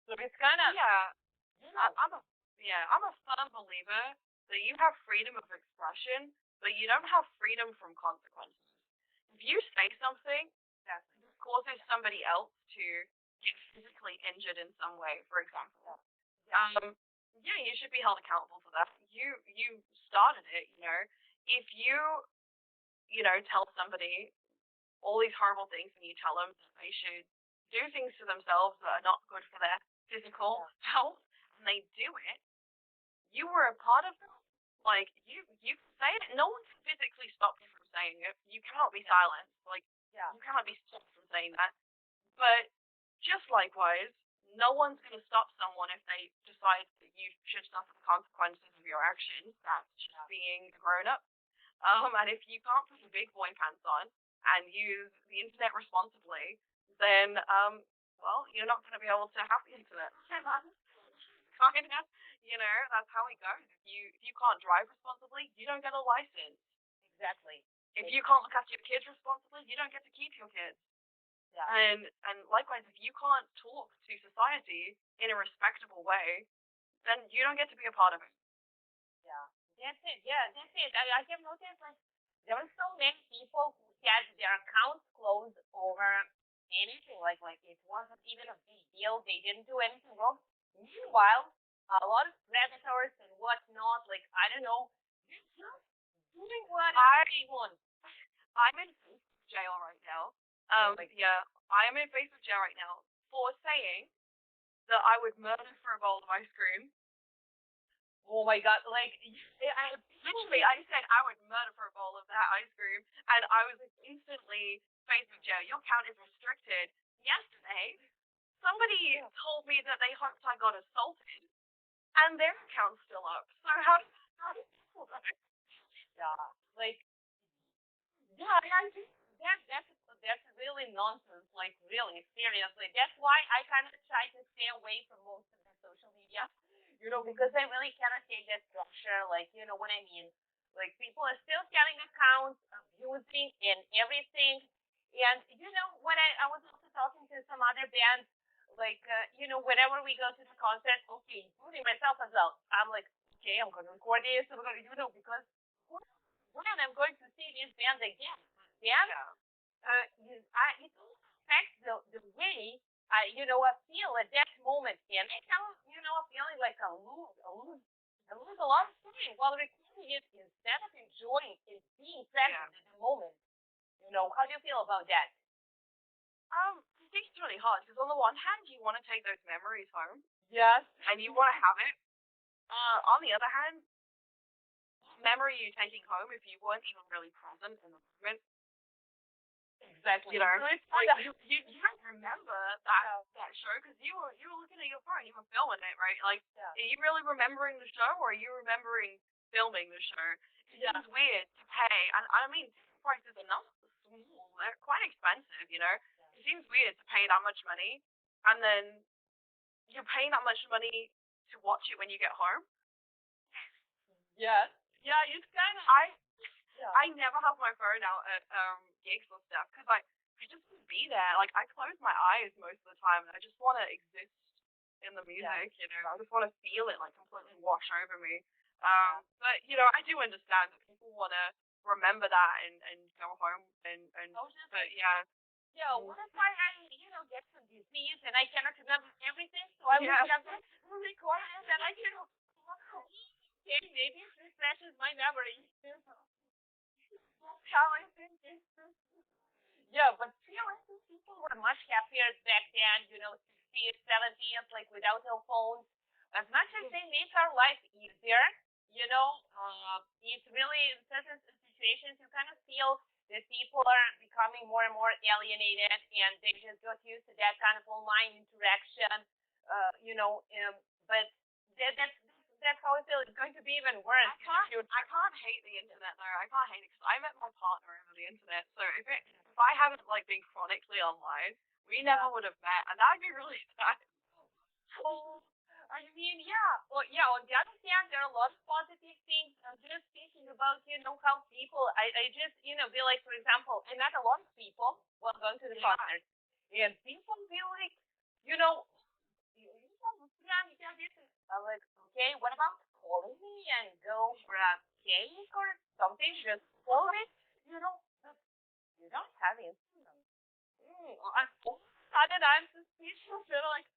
So it's kind of, yeah. you know, I'm a I'm a firm believer that you have freedom of expression, but you don't have freedom from consequences. If you say something that causes somebody else to get physically injured in some way, for example, yeah, yeah, you should be held accountable for that. You started it, you know. If you know, tell somebody all these horrible things and you tell them that they should do things to themselves that are not good for their physical yeah, health, and they do it, you were a part of that. Like you can say it. No one can physically stop you from saying it. You cannot be yeah, silenced. Like yeah, you cannot be stopped from saying that. But just likewise, no one's going to stop someone if they decide that you should suffer the consequences of your actions. That's just yeah, being a grown up. And if you can't put your big boy pants on and use the internet responsibly, then well, you're not going to be able to have the internet. Kind of, you know, that's how it goes. If you can't drive responsibly, you don't get a license. exactly. If Like, you can't look after your kids responsibly, you don't get to keep your kids. yeah, And likewise, if you can't talk to society in a respectable way, then you don't get to be a part of it. yeah. That's it. Yeah, that's it. I have noticed like there are so many people who had their accounts closed over anything. Like it wasn't even a big deal. They didn't do anything wrong. Meanwhile, a lot of predators and whatnot, like I don't know, they're just doing whatever I they want. I'm in Facebook jail right now. Oh my Yeah, I am in Facebook jail right now for saying that I would murder for a bowl of ice cream. Oh my god, like I Literally, I said I would murder for a bowl of that ice cream, and I was instantly Facebook jail. Your account is restricted. Yesterday, somebody yeah, told me that they hoped I got assaulted, and their account's still up. So how does that work? yeah, like yeah, I think that's really nonsense. Like really, seriously. That's why I kind of try to stay away from most of the social media. Because I really cannot take that structure. Like, you know what I mean? Like people are still selling accounts, abusing and everything. And when I was also talking to some other bands, like whenever we go to the concert, okay, including myself as well, I'm like, okay, I'm gonna record this, I'm gonna, because when I'm going to see this band again, then Yeah. it also affects the way I feel at that moment, and I kind of, feeling like I lose a lot of time while recording. reality is instead of enjoying is being present in the moment. How do you feel about that? I think it's really hard because on the one hand, you want to take those memories home Yes. and you want to have it. On the other hand, memory you taking home if you weren't even really present in the moment. Exactly. So it's like kind of, you don't remember that show because you were looking at your phone, you were filming it, right? Like, yeah. are you really remembering the show or are you remembering filming the show? It Yeah. seems weird to pay, and I mean, prices are not small; they're quite expensive. It seems weird to pay that much money, and then you're paying that much money to watch it when you get home. Yes. Yeah, it's kind of. Yeah. I never have my phone out at gigs or stuff because I just want to be there. Like I close my eyes most of the time and I just want to exist in the music. I just want to feel it like completely wash over me. But I do understand that people want to remember that and go home and but yeah. Yeah, what if I get some disease and I cannot remember everything? So I will have to record it and I can. Okay, maybe it refreshes my memory. That's how I think it. Yeah, but seriously, people were much happier back then, 60s, 70s, like without no phones. As much as they make our life easier, it's really in certain situations you kind of feel that people are becoming more and more alienated and they just got used to that kind of online interaction, but that's how I feel. It's going to be even worse in the future. I can't hate the internet though. I can't hate it because I met my partner over the internet. So if I hadn't like been chronically online, we never would have met, and that'd be really sad. Oh, I mean, yeah. Well, yeah. On the other hand, there are a lot of positive things. I'm just thinking about, how people. I just, be like, for example, I met a lot of people while going to the concert, and people feel like, you know, I'm like, okay, what about calling me and go grab cake or something? Just call me, but you don't have Instagram. I'm suspicious. Like,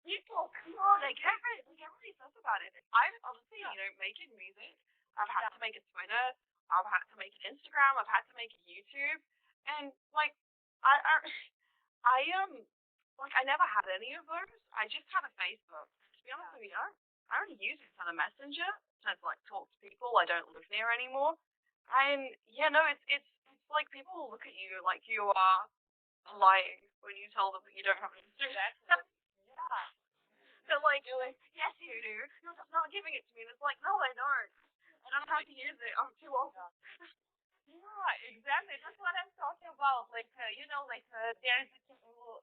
people, come on. They get really sus about it. I've obviously, making music. I've had to make a Twitter. I've had to make an Instagram. I've had to make a YouTube, and like, I, I, I like I never had any of those. I just had a Facebook. To be honest with you, I only use it for the messenger to like talk to people. I don't live there anymore, and yeah, no, it's like people will look at you like you are lying when you tell them that you don't have an Instagram. Yeah. They're like, yes, you do. You're just not giving it to me. And it's like, no, I don't. I don't know how to use it. I'm too old. Yeah, exactly. That's what I'm talking about. Like, there's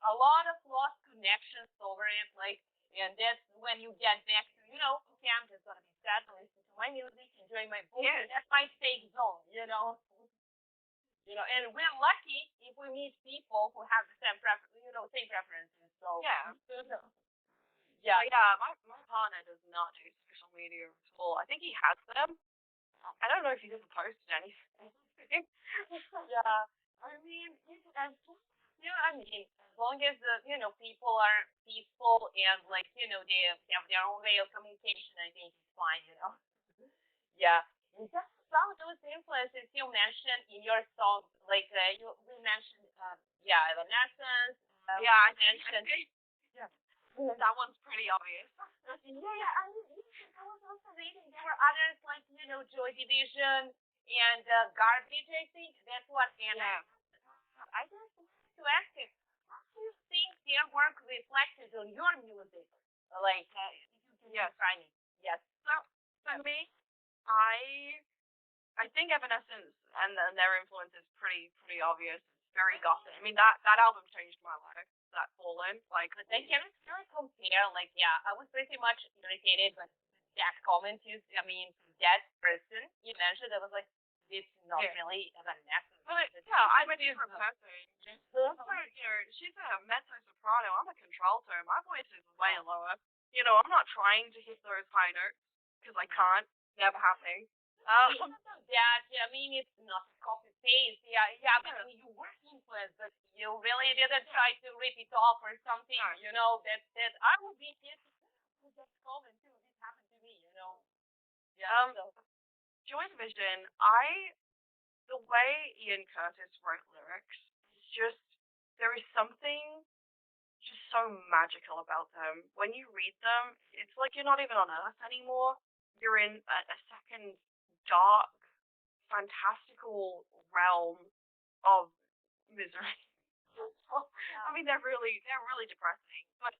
a lot of lost connections over it. Like, and that's when you get back to, okay, I'm just gonna be sad, listen to my music, enjoy my book. Yeah. That's my safe zone. And we're lucky if we meet people who have the same preferences. So Yeah. yeah. Yeah, my partner does not do social media at all. I think he has them. I don't know if he's ever posted anything. Yeah. I mean, as long as people are peaceful and like they have their own way of communication, I think it's fine. Yeah. And just about those influences you mentioned in your songs, like we mentioned, Evanescence. Yeah, I mentioned. Yeah. That one's pretty obvious. Yeah, I was also reading there were others like Joy Division and Garbage. I think that's what. And I just wanted to ask you, how do you think their work reflected on your music? Like, if you can describe me. Yes. So for me, I think Evanescence and their influence is pretty obvious. It's very gothic. I mean that album changed my life. That Fallen, like But I cannot really compare. Like, yeah, I was pretty much irritated when that comment used. I mean, that person you mentioned, I was like, it's not really Evanescence. But yeah, I'm a different person. Also, she's a mezzo soprano. I'm a contralto. My voice is way lower. I'm not trying to hit those high notes because I can't. Never happening. I mean, it's not copy paste. Yeah, but I mean, you were influenced, but you really didn't try to rip it off or something. That I would be hit with that comment too. This happened to me. Yeah. Joy Division, I the way Ian Curtis wrote lyrics is just there is something just so magical about them. When you read them, it's like you're not even on Earth anymore. You're in a second dark, fantastical realm of misery. I Yeah. mean, they're really depressing, but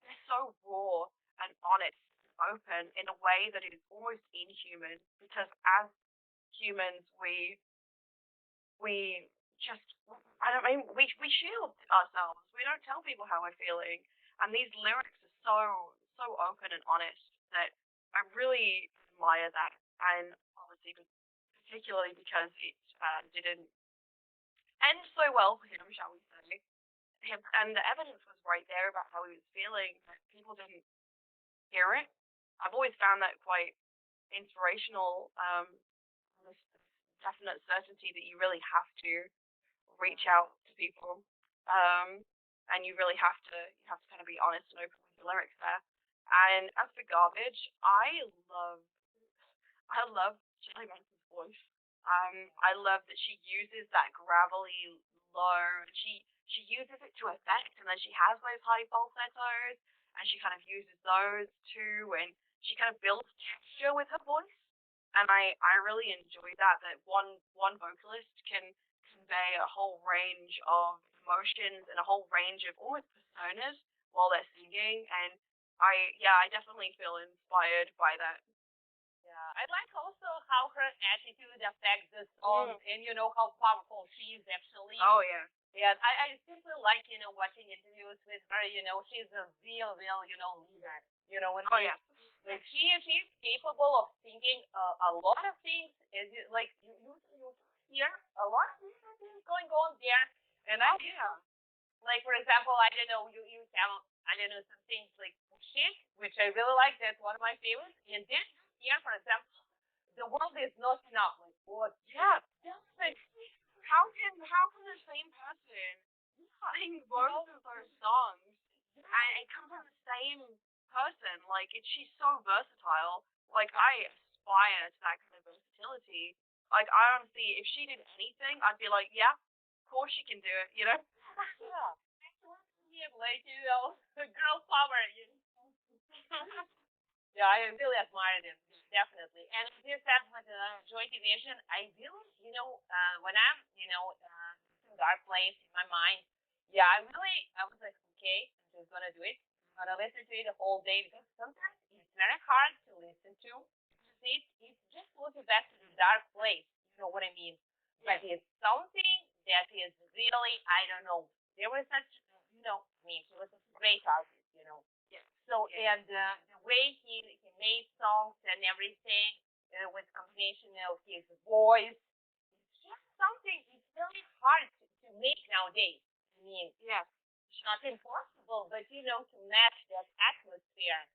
they're so raw and honest, and open in a way that is almost inhuman. Because as humans, we just I don't mean we shield ourselves. We don't tell people how we're feeling, and these lyrics are so open and honest that I really admire that. And obviously, particularly because it didn't end so well for him, shall we say? And the evidence was right there about how he was feeling, but people didn't hear it. I've always found that quite inspirational. This definite certainty that you really have to reach out to people, um, and you have to kind of be honest and open with your lyrics there. And as for garbage, I love Shirley Manson's voice. I love that she uses that gravelly low, and she uses it to effect, and then she has those high falsettos, and she kind of uses those too, and she kind of builds texture with her voice. And I really enjoy that one vocalist can convey a whole range of emotions and a whole range of almost personas while they're singing. And I definitely feel inspired by that. Yeah, I like also how her attitude affects the song, Mm. and how powerful she is actually. Oh yeah. And I simply like watching interviews with her. She's a real leader. You know what I Oh mean? yeah. Like she's capable of singing a lot of things, and you hear a lot of different things going on there. And I Oh yeah. like, for example, I don't know, you have, I don't know, some things like shit, which I really like. That's one of my favorites. And then here, for example, the world is not enough. Like, what? Yeah. Like, How can the same person sing both of those songs and it comes from the same person? Like she's so versatile. Like I aspire to that kind of versatility. Like I honestly, if she did anything, I'd be like, yeah, of course she can do it. You know? yeah. Like, girl power. Yeah, I really admire them, definitely. And this said with Joy Division, I really, when I'm, in a dark place in my mind, yeah, I was like, okay, I'm just gonna do it. I'm gonna listen to it the whole day because sometimes it's very hard to listen to. It just goes back to the dark place. You know what I mean? Yeah. But it's something that is really, I don't know. There was such, I mean, he was a great artist. Yeah. So Yeah. and the way he made songs and everything with combination of his voice, it's just something. It's really hard to make nowadays. I mean, Yeah. it's not impossible, but to match that atmosphere,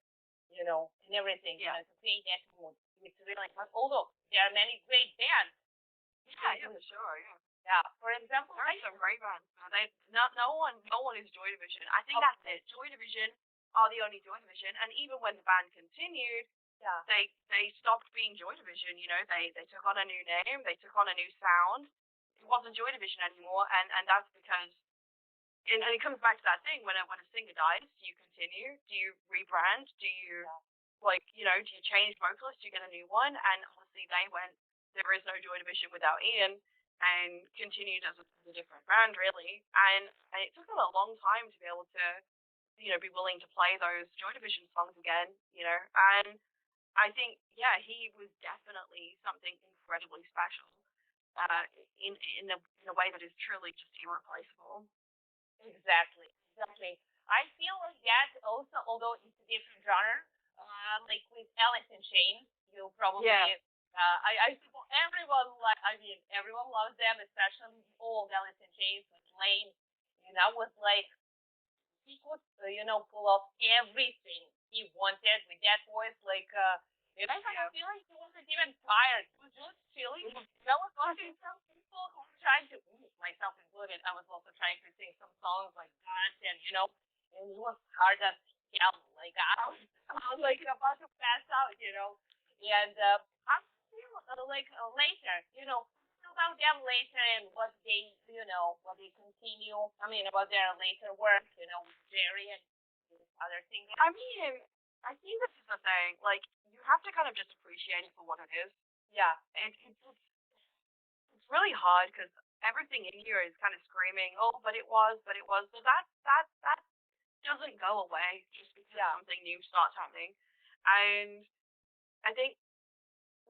and everything, Yeah. to create that mood. It's really hard. Although there are many great bands. Yeah. Yeah. For sure. Yeah. Yeah, for example, There are some great bands. They no one is Joy Division. I think oh, that's it. Joy Division are the only Joy Division, and even when the band continued, yeah, they stopped being Joy Division. You know, they took on a new name, they took on a new sound. It wasn't Joy Division anymore, and that's because and it comes back to that thing when a singer dies, do you continue? Do you rebrand? Do you yeah, do you change vocalists? Do you get a new one? And obviously they went. There is no Joy Division without Ian, and continued as a different band really. And it took them a long time to be able to be willing to play those Joy Division songs again. And I think he was definitely something incredibly special. In a way that is truly just irreplaceable. exactly. I feel like that also, although it's a different genre, like with Alice in Chains, you probably, Yeah. I suppose everyone, I mean, everyone loves them, especially the old Alice in Chains with Lane. I was like, he could, pull off everything he wanted with that voice. Like, and I kind of Yeah. feel like he wasn't even tired. He was just chilling. That was watching some people who were trying to, myself included, I was also trying to sing some songs like that, and it was hard as hell. Like, I was like about to pass out. And I'm still a like later, about them later and what they, what they continue. I mean, about their later work, with Jerry and other things. I mean, I think this is the thing. Like, you have to kind of just appreciate it for what it is. Yeah, It's really hard because everything in you is kind of screaming, "Oh, but it was, but it was." So that doesn't go away just because yeah, something new starts happening. And I think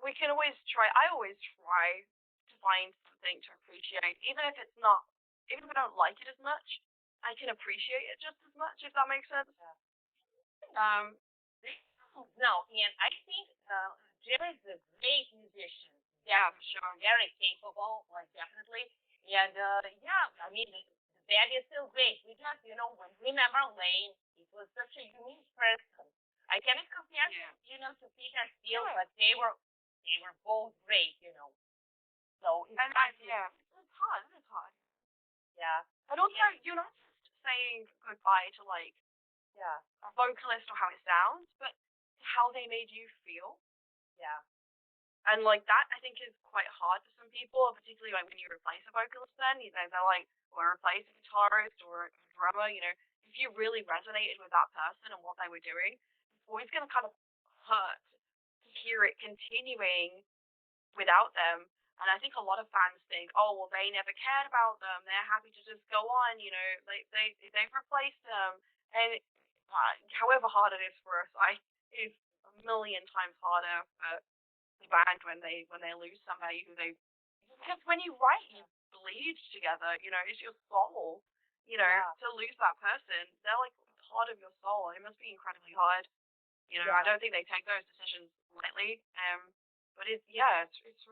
we can always try. I always try to find something to appreciate, even if it's not, even if I don't like it as much. I can appreciate it just as much, if that makes sense. yeah. Um, No, and I think Jerry's a great musician. yeah, for Definitely, sure. very capable, like definitely. And yeah, I mean, the band is still great. We just, when we remember Lane, it was such a unique person. I cannot compare Yeah. him, to Peter Steele, Yeah. but they were both great, So it's And hard to, yeah, it's hard. It is hard. yeah, And also, yeah, you're not just saying goodbye to like yeah, a vocalist or how it sounds, but how they made you feel. yeah, And like that, I think is quite hard for some people, particularly like when you replace a vocalist. Then they're like, or replace a guitarist or a drummer. If you really resonated with that person and what they were doing, it's always going to kind of hurt to hear it continuing without them. And I think a lot of fans think, oh, well, they never cared about them. They're happy to just go on. They've replaced them. And however hard it is for us, it's a million times harder for the band when they lose somebody who they, because when you write you bleed together, it's your soul. yeah, To lose that person, they're like part of your soul. It must be incredibly hard. I yeah, don't think they take those decisions lightly. But it's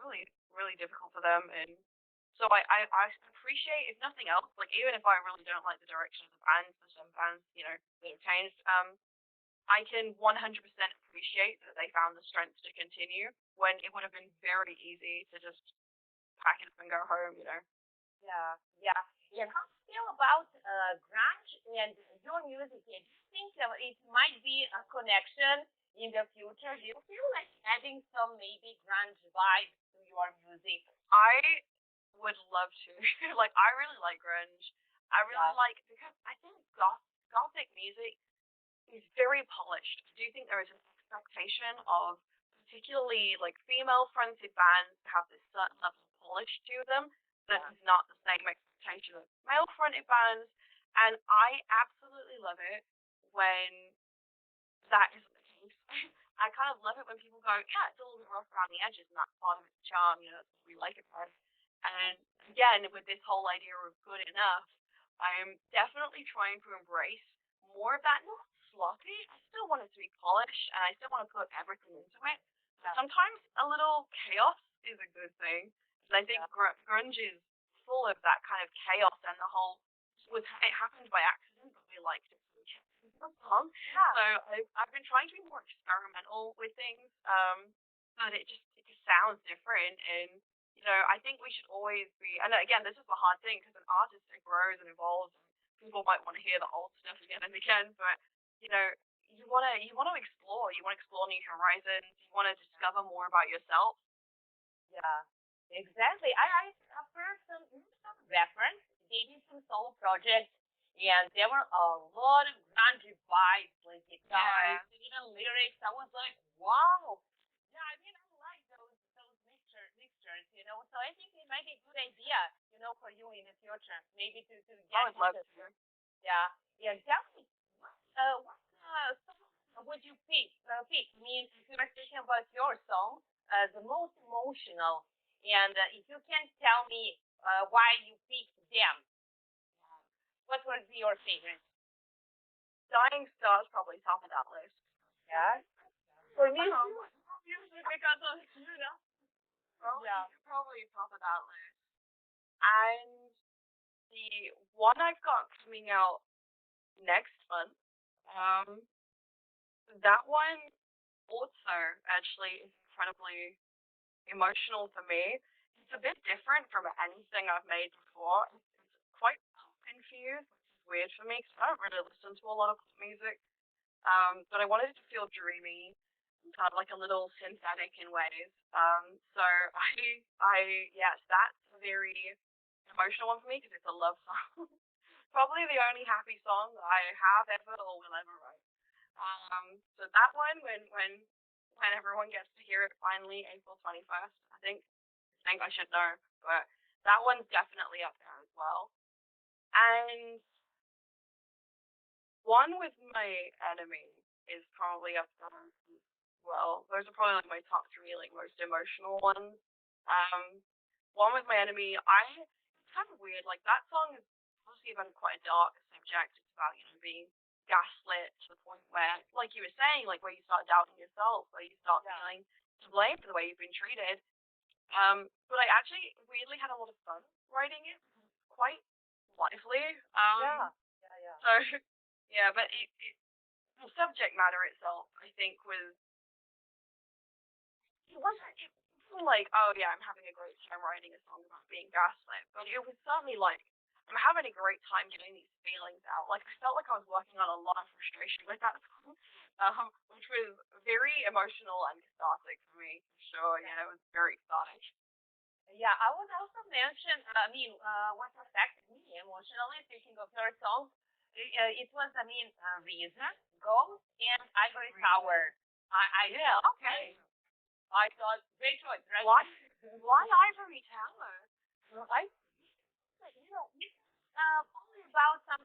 really really difficult for them. And so I appreciate, if nothing else, like even if I really don't like the direction of the band, for some bands, that have changed, I can 100% appreciate that they found the strength to continue when it would have been very easy to just pack it up and go home. yeah, yeah. And how do you feel about grunge and your music? And do you think it might be a connection in the future? Do you feel like adding some maybe grunge vibes to your music? I would love to. Like, I really like grunge. I really Yeah, like, because I think gothic music is very polished. I do think there is an expectation of particularly like female fronted bands to have this certain level of polish to them that yeah, is not the same expectation of male fronted bands. And I absolutely love it when that isn't the case. I kind of love it when people go, yeah, it's a little bit rough around the edges, and that's part of its charm. That's what we like about it. And again, with this whole idea of good enough, I'm definitely trying to embrace more of that. Not sloppy. I still want it to be polished, and I still want to put everything into it. But yeah, sometimes a little chaos is a good thing. And I think yeah, grunge is full of that kind of chaos, and the whole it happened by accident, but we liked it. Song. yeah, So I've been trying to be more experimental with things, but it just sounds different. And I think we should always be. And again, this is the hard thing because an artist, it grows and evolves. And people might want to hear the old stuff again and again, but you know, you want to explore. You want to explore new horizons. You want to discover more about yourself. yeah. Exactly. I've heard some rappers. They did some solo projects, and there were a lot of grunge vibes, like guitars, Yeah. even lyrics. I was like, wow. Yeah, I mean, I like those mixtures. So I think it might be a good idea, for you in the future, maybe to I get would love into. to. Yeah, yeah. Tell me, what song would you pick? I mean, if you were thinking about your song, the most emotional, and if you can tell me why you picked them, what would be your favorite? Dying Star's probably top of that list. Yeah, for me Um, too. Usually because of probably yeah, probably top of that list. And the one I've got coming out next month, um, that one also actually is incredibly emotional for me. It's a bit different from anything I've made before. It's quite pop infused, which is weird for me because I don't really listen to a lot of pop music. But I wanted it to feel dreamy. kind of like a little synthetic in ways. So yes, that's a very emotional one for me because it's a love song. Probably the only happy song I have ever or will ever write. So that one, when everyone gets to hear it finally, April 21st, I think I should know, but that one's definitely up there as well. And one with my enemy is probably up there as well. Those are probably like my top three, like most emotional ones. One with my enemy, it's kind of weird. Like that song is obviously about quite a dark subject. It's about being gaslit to the point where, like you were saying, like where you start doubting yourself, where you start feeling to blame for the way you've been treated. But I actually weirdly had a lot of fun writing it. Quite lively. So yeah, but the subject matter itself, I think, it wasn't like, oh yeah, I'm having a great time writing a song about being gaslit, but it was certainly like I'm having a great time getting these feelings out. Like I felt like I was working on a lot of frustration with that song, which was very emotional and cathartic for me. For sure, yeah, it was very cathartic. Yeah, I would also mention, what affected me emotionally, speaking of your songs, it was, Reason, Ghost, and Ivory Tower. Yeah, okay. I thought, great choice, right? Why Ivory Tower? I it's only about some,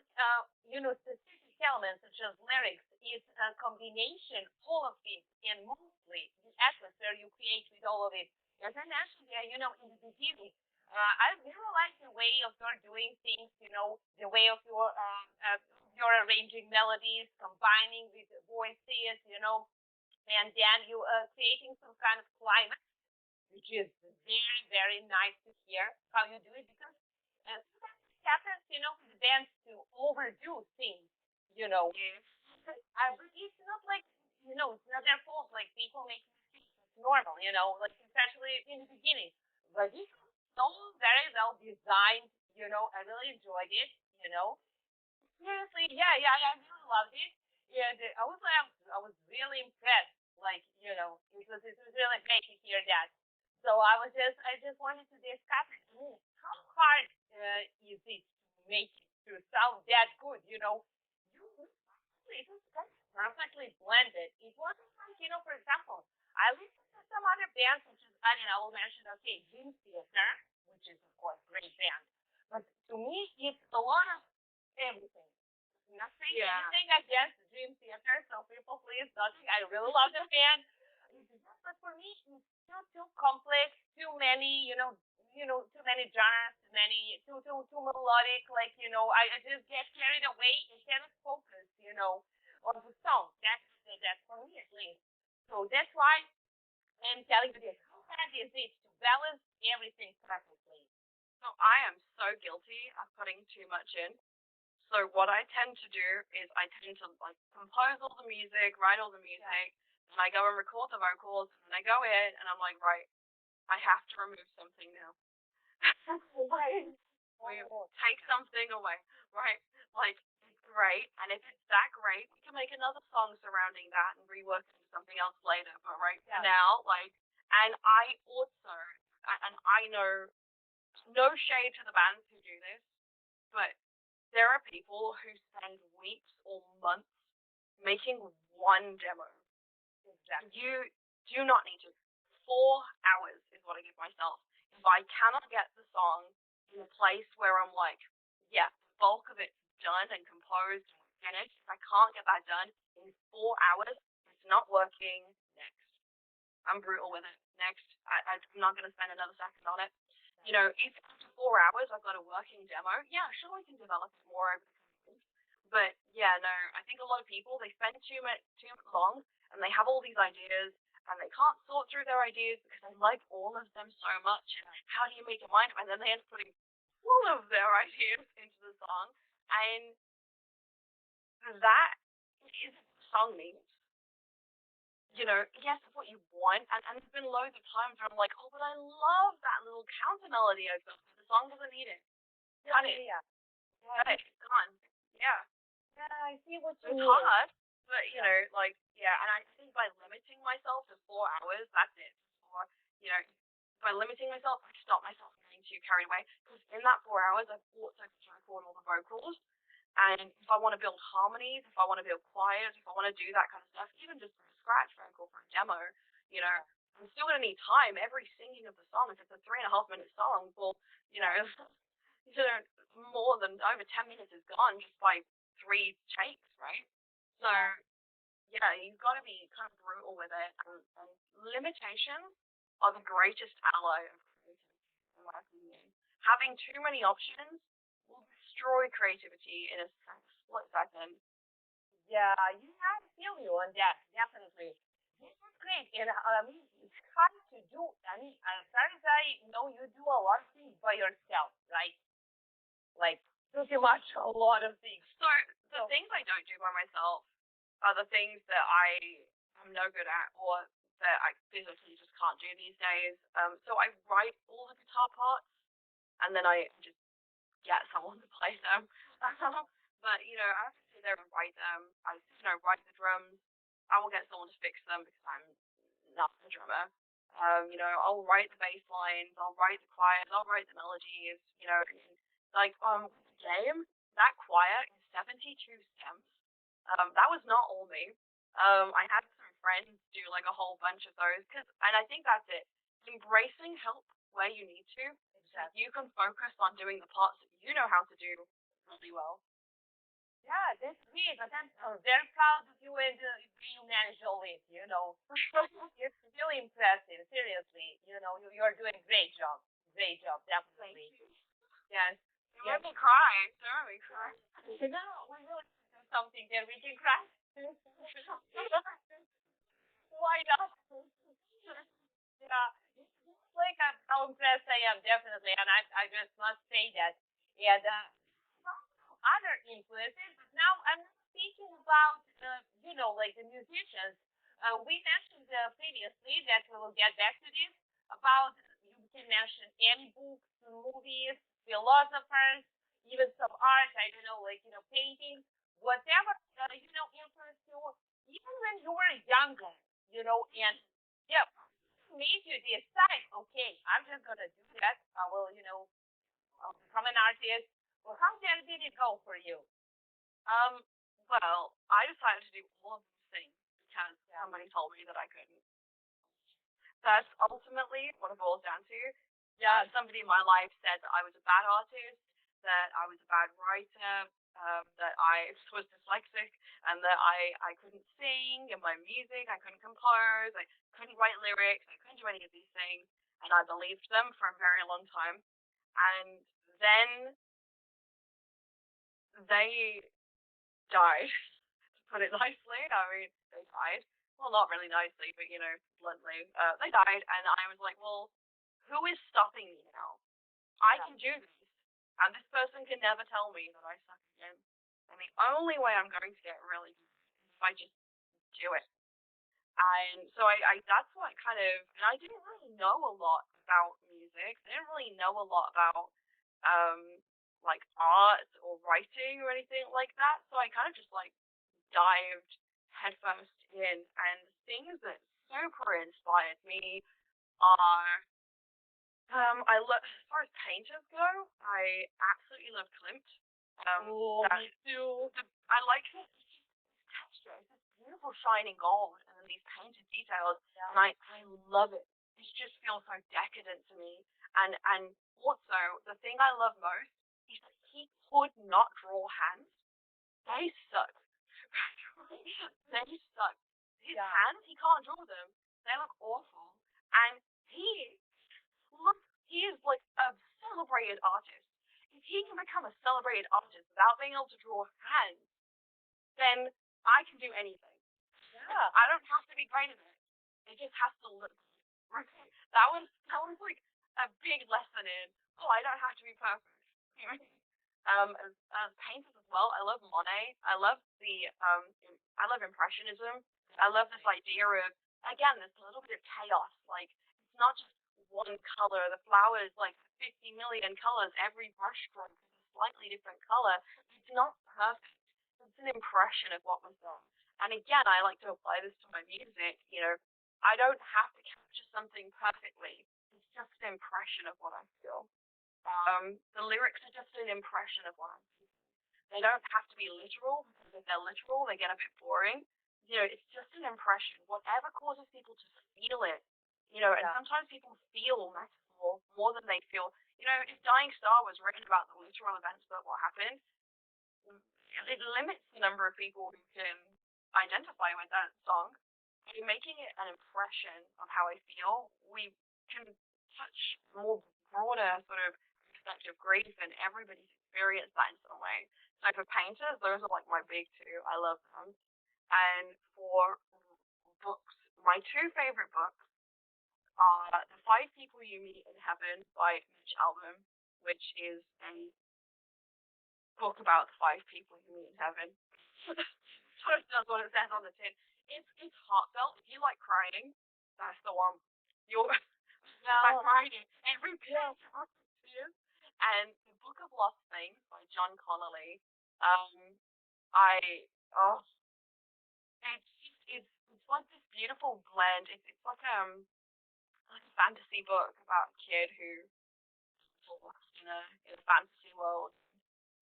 specific elements such as lyrics. It's a combination, all of it, and mostly the atmosphere you create with all of it. As I mentioned, in the beginning, I really like the way of your doing things. The way of your arranging melodies, combining with the voices. And then you creating some kind of climax, which is very, very nice to hear how you do it because sometimes it happens, for the bands to overdo things, you know. Yes. But it's not like, it's not their fault. Like people make mistakes. It's normal, like especially in the beginning. But this was so very well designed, I really enjoyed it, you know. Seriously, yeah, I really loved it. And I was really impressed. Like, it was really great to hear that. So I just wanted to discuss how hard is it to make it to sound that good? It was kind of perfectly blended. It wasn't like, for example, I listened to some other bands, which is, I don't know, I will mention, okay, Dream Theater, which is, of course, great band. But to me, it's a lot of everything. Nothing, Yeah. anything against Dream Theater, so people please, nothing. I really love the band. But for me, it's too complex, too many, too many genres, too melodic. Like, I just get carried away and cannot focus, on the song. That's for me at least. So that's why I'm telling you this. How hard is it to balance everything perfectly? So I am so guilty of putting too much in. So what I tend to do is I tend to like compose all the music, write all the music, and I go and record the vocals, and I go in and I'm like, right, I have to remove something now. Right. We take something away, right? Like it's great, and if it's that great, we can make another song surrounding that and rework it into something else later. But right now, and I also, and I know, no shade to the bands who do this, but there are people who spend weeks or months making one demo. Exactly. You do not need to. 4 hours is what I give myself. If I cannot get the song in a place where I'm like, yeah, the bulk of it's done and composed and finished, if I can't get that done in 4 hours, it's not working. Next. I'm brutal with it. Next. I'm not going to spend another second on it. If after 4 hours I've got a working demo, yeah, sure, we can develop it more over the coming weeks. But yeah, no, I think a lot of people, they spend too long and they have all these ideas and they can't sort through their ideas because they like all of them so much. And how do you make your mind up? And then they end up putting all of their ideas into the song, and that is what the song needs. Yes, it's what you want, and there's been loads of times where I'm like, oh, but I love that little counter melody I've got. The song doesn't need it. Cut it. Yeah. Cut it. Gone. Yeah. Yeah, I see what you It's mean. hard. But Yeah. like yeah, and I think by limiting myself to 4 hours, that's it. Or you know, by limiting myself, I stop myself from getting too carried away. Because in that 4 hours, I've also got to record all the vocals. And if I want to build harmonies, if I want to build choirs, if I want to do that kind of stuff, even just from a scratch vocal for a demo, you know, I'm still gonna need time. Every singing of the song, if it's a 3.5 minute song, well, you know, you know, more than over 10 minutes is gone just by 3 takes, right? So Yeah. yeah, you've got to be kind of brutal with it. And limitations are the greatest ally of creativity, in my opinion. Having too many options will destroy creativity in a split second. Yeah, I feel you on that, definitely. This is great. And it's hard to do. I mean, as far as I know, you do a lot of things by yourself, right? Like, pretty much a lot of things. So the So, things I don't do by myself are the things that I am no good at or that I physically just can't do these days. So I write all the guitar parts and then I just get someone to play them. But I have to sit there and write them. I write the drums. I will get someone to fix them because I'm not a drummer. I'll write the bass lines. I'll write the choirs. I'll write the melodies. Like the game, that choir is 72 stems. That was not all me. I had some friends do like a whole bunch of those and I think that's it. Embracing help where you need to, so that exactly. you can focus on doing the parts that you know how to do really well. Yeah, that's great. But I'm very proud of you and you manage all this, It's really impressive, seriously. You're doing great job. Great job, Thank definitely. you. Yes, Don't yes. make me cry. Don't make me cry. No, we really do something that we can cry. Why not? Yeah, it's like how impressed I am, definitely, and I just must say that. And other influences. But now I'm not speaking about, like the musicians. We mentioned previously that we will get back to this about you can mention any books, movies, philosophers, even some art. I don't know, like paintings, whatever influenced you, even when you were younger. And yeah, made you decide, okay, I'm just gonna do that. I will, become an artist. Well, how did it go for you? Um, well, I decided to do all of these things because Yeah. somebody told me that I couldn't. That's ultimately what it boils down to. Yeah. Somebody in my life said that I was a bad artist, that I was a bad writer, that I was dyslexic, and that I couldn't sing in my music, I couldn't compose, I couldn't write lyrics, I couldn't do any of these things, and I believed them for a very long time. And then they died, to put it nicely. I mean, they died. Well, not really nicely, but bluntly, they died, and I was like, well, who is stopping me now? I Yeah. can do this, and this person can never tell me that I suck again. And the only way I'm going to get really good is if I just do it. And so I that's what kind of, and I didn't really know a lot about music. I didn't really know a lot about um like art or writing or anything like that. So I kind of just like dived headfirst in, and things that super inspired me are as far as painters go, I absolutely love Klimt. Oh, That me too. I like his texture. It's this beautiful shining gold and then these painted details, Yeah. and I love it. It just feels so decadent to me. And also the thing I love most is that he could not draw hands. They suck. They suck. His Yeah. hands, he can't draw them. They look awful. And look, he is like a celebrated artist. If he can become a celebrated artist without being able to draw hands, then I can do anything. Yeah. I don't have to be great at it. It just has to look good. Right? That was like a big lesson in, oh, I don't have to be perfect. As painters as well, I love Monet. I love Impressionism. I love this idea of, again, this little bit of chaos. Like, it's not just one color. The flower is like 50 million colors. Every brush stroke is a slightly different color. It's not perfect. It's an impression of what was done. And again, I like to apply this to my music. I don't have to capture something perfectly. It's just an impression of what I feel. The lyrics are just an impression of what I'm feeling. They don't have to be literal, because if they're literal, they get a bit boring. It's just an impression. Whatever causes people to feel it. And Yeah. sometimes people feel metaphor more than they feel. If Dying Star was written about the literal events that what happened, it limits the number of people who can identify with that song. By making it an impression of how I feel, we can touch more broader sort of aspect of grief, and everybody's experienced that in some way. So for painters, those are like my big two. I love them. And for books, my two favorite books are The Five People You Meet in Heaven by Mitch Albom, which is a book about the five people you meet in heaven. So that's what it says on the tin. It's heartfelt. If you like crying, that's the one. You're I'm Well, crying every yeah. page of tears. And the Book of Lost Things by John Connolly. Um, I it's like this beautiful blend. It's like a fantasy book about a kid who gets lost in a fantasy world,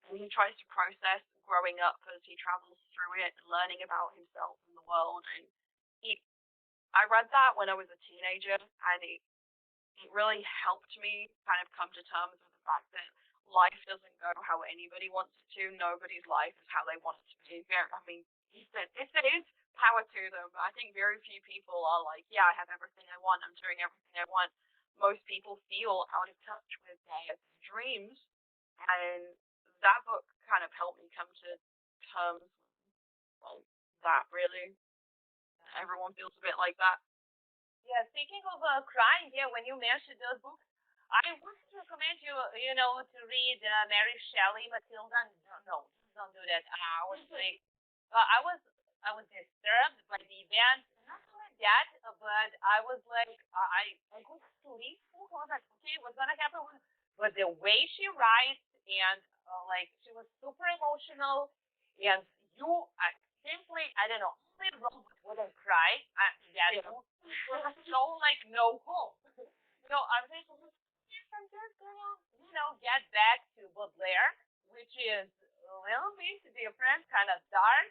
and he tries to process growing up as he travels through it and learning about himself and the world. And it, I read that when I was a teenager, and it really helped me kind of come to terms with the fact that life doesn't go how anybody wants it to. Nobody's life is how they want it to be. I mean, if it is, power to them. I think very few people are like, yeah, I have everything I want. I'm doing everything I want. Most people feel out of touch with their dreams, and that book kind of helped me come to terms with that. Really, everyone feels a bit like that. Yeah, speaking of crime, yeah, when you mentioned those books, I would recommend you, to read Mary Shelley, Matilda. No, no, don't do that. I was like, I was disturbed by the event. Not only that, but I was like, I couldn't sleep. I was like, okay, what's gonna happen? But the way she writes, and like, she was super emotional, and you, simply, I don't know, only wrote wouldn't cry. That Yeah. book was so like no hope. I'm just, yes, I'm just gonna, get back to Baudelaire, which is a little bit different, kind of dark.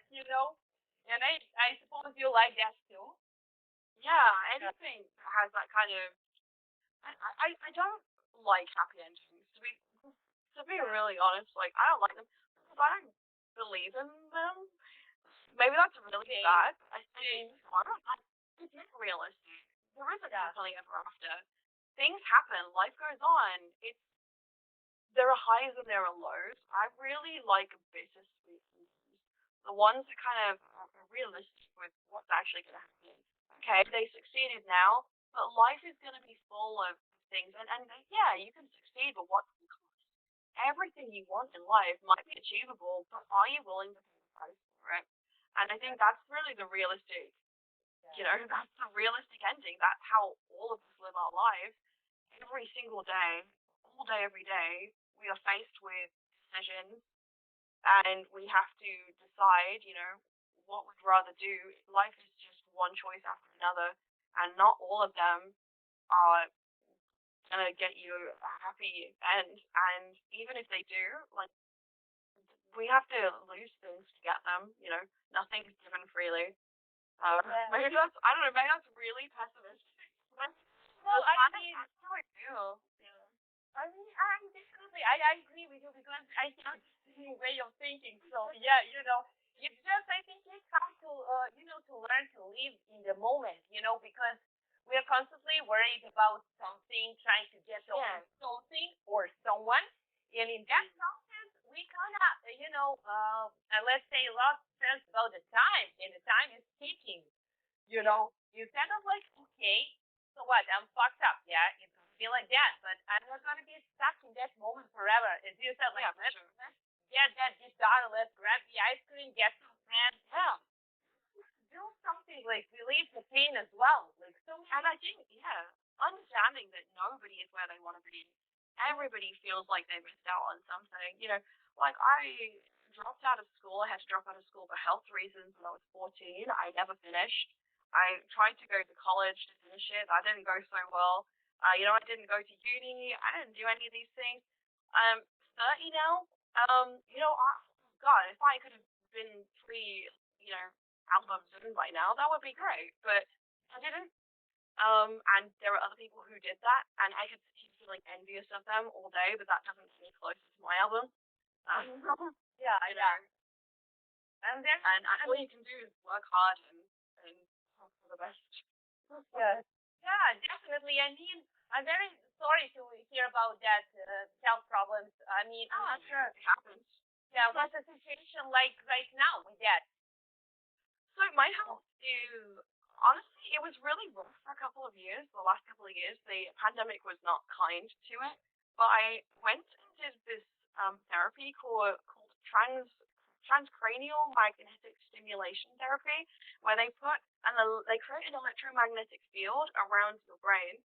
And I suppose you like that too. Yeah, Yeah. anything has that kind of. I don't like happy endings. To be Yeah. really honest, like I don't like them because I don't believe in them. Maybe that's really Same. bad. I think Same. I don't like. It's not realistic. There isn't Yeah. happily ever after. Things happen. Life goes on. There are highs and there are lows. I really like bittersweet movies. The ones that kind of are realistic with what's actually going to happen. Okay, they succeeded now, but life is going to be full of things. And yeah, you can succeed, but what's the cost? Everything you want in life might be achievable, but are you willing to pay the price for it? And I think that's really the realistic, Yeah. that's the realistic ending. That's how all of us live our lives every single day, all day, every day. We are faced with decisions, and we have to decide, what we'd rather do. Life is just one choice after another, and not all of them are gonna get you a happy end. And even if they do, like, we have to lose things to get them. Nothing's given freely. Yeah. Maybe that's, I don't know, maybe that's really pessimistic. But Well, I mean, that's how I feel. Yeah. I definitely, I agree with you because I have the same way of thinking. So yeah, it's just, I think it's hard to to learn to live in the moment, because we are constantly worried about something, trying to get Yeah. over something or someone, and in that process, we kind of, let's say, lost sense about the time, and the time is ticking. Instead of like, okay, so what? I'm fucked up. Yeah, it's gonna be like that, but I'm not gonna be stuck in that moment forever. As you said, like, Yeah, for sure. let's get that guitar, let's grab the ice cream, get some friends. Yeah, do something, like relieve the pain as well. Like, so And many. I think, yeah, understanding that nobody is where they want to be. Everybody feels like they missed out on something. Like dropped out of school. I had to drop out of school for health reasons when I was 14. I never finished. I tried to go to college to finish it. That didn't go so well. I didn't go to uni. I didn't do any of these things. I'm 30 now. God, if I could have been you know, albums in by now, that would be great. But I didn't. And there were other people who did that, and I could keep feeling envious of them all day, but that doesn't get me close to my album. Yeah, you know, yeah. And then, and all you can do is work hard and hope for the best. yeah, yeah, definitely. I mean, I'm very sorry to hear about that health problems. I mean, I'm not sure. It happens. Yeah, what's the situation like right now with that? So my health is honestly, it was really rough for a couple of years. The last couple of years, the pandemic was not kind to it. But I went and did this therapy called transcranial magnetic stimulation therapy, where they create an electromagnetic field around your brain,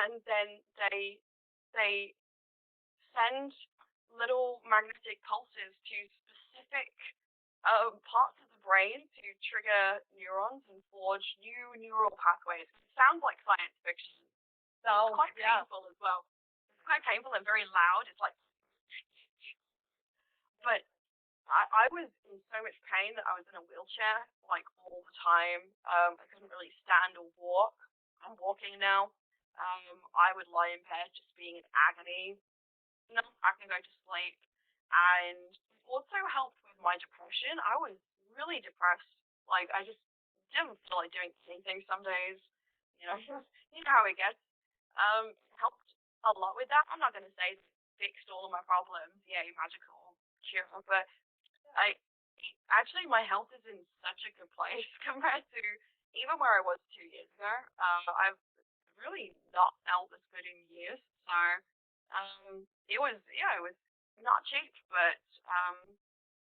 and then they send little magnetic pulses to specific parts of the brain to trigger neurons and forge new neural pathways. It sounds like science fiction. It's So, quite yeah, painful as well. It's quite painful and very loud. It's like, but I was in so much pain that I was in a wheelchair like all the time. I couldn't really stand or walk. I'm walking now. I would lie in bed just being in agony. No, I can go to sleep. And it also helped with my depression. I was really depressed. Like I just didn't feel like doing anything some days. You know, you know how it gets. Helped a lot with that. I'm not gonna say it fixed all of my problems, yay, magical cure, but I actually my health is in such a good place compared to even where I was 2 years ago. I've really not felt this good in years. So it was not cheap, but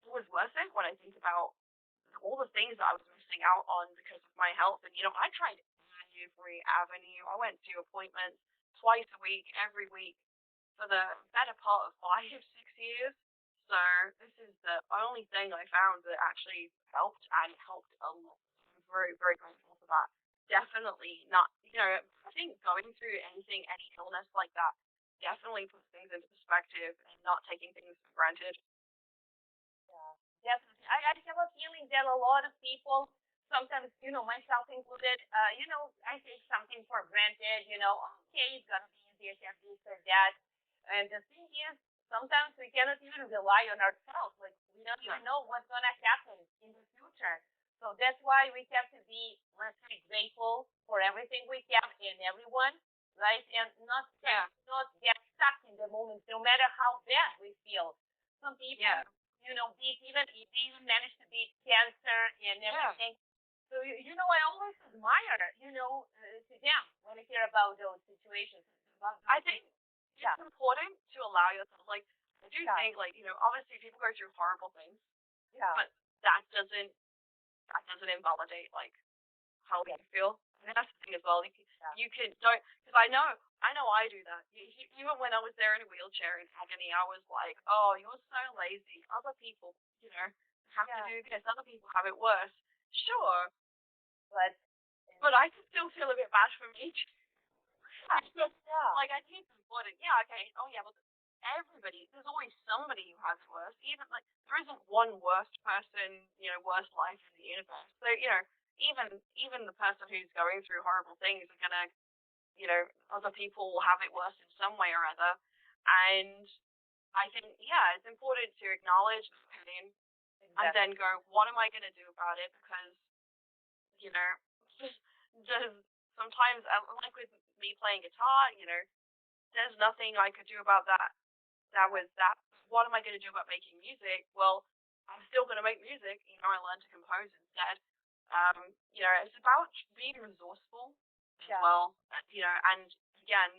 it was worth it when I think about all the things that I was missing out on because of my health. And I tried every avenue. I went to appointments twice a week, every week for the better part of 5, 6 years. So this is the only thing I found that actually helped and helped a lot. I'm very, very grateful for that. Definitely not, I think going through any illness like that definitely puts things into perspective and not taking things for granted. yeah, definitely. I have a feeling that a lot of people, sometimes, myself included, I take something for granted, okay, it's gonna be easy, I have this or that. And the thing is, sometimes we cannot even rely on ourselves. Like, we don't even know what's gonna happen in the future. So that's why we have to be, let's say, grateful for everything we have and everyone, right? And Yeah, not get stuck in the moment, no matter how bad we feel. Some people, yeah, beat even if they even manage to beat cancer and yeah. everything. So I always admire, to them when I hear about those situations. About I those think things. it's Yeah, important to allow yourself, like, I do yeah, think, like, obviously people go through horrible things, yeah, but that doesn't invalidate, like, how yeah, you feel. And that's the thing as well. yeah, You can don't because I know I do that. Even when I was there in a wheelchair in agony, I was like, oh, you're so lazy. Other people, have to yeah. do this. Other people have it worse. Sure, But but I can still feel a bit bad for me. yeah, Like I think it's important. Yeah, okay. Oh yeah, but there's always somebody who has it worse. Even like there isn't one worst person, worst life in the universe. So even the person who's going through horrible things is gonna, other people will have it worse in some way or other. And I think yeah, it's important to acknowledge the pain and exactly. then go, what am I gonna do about it? Because you know, just sometimes like with me playing guitar, there's nothing I could do about that. That was that. What am I going to do about making music? Well, I'm still going to make music. I learned to compose instead. It's about being resourceful as Yeah, well. And again,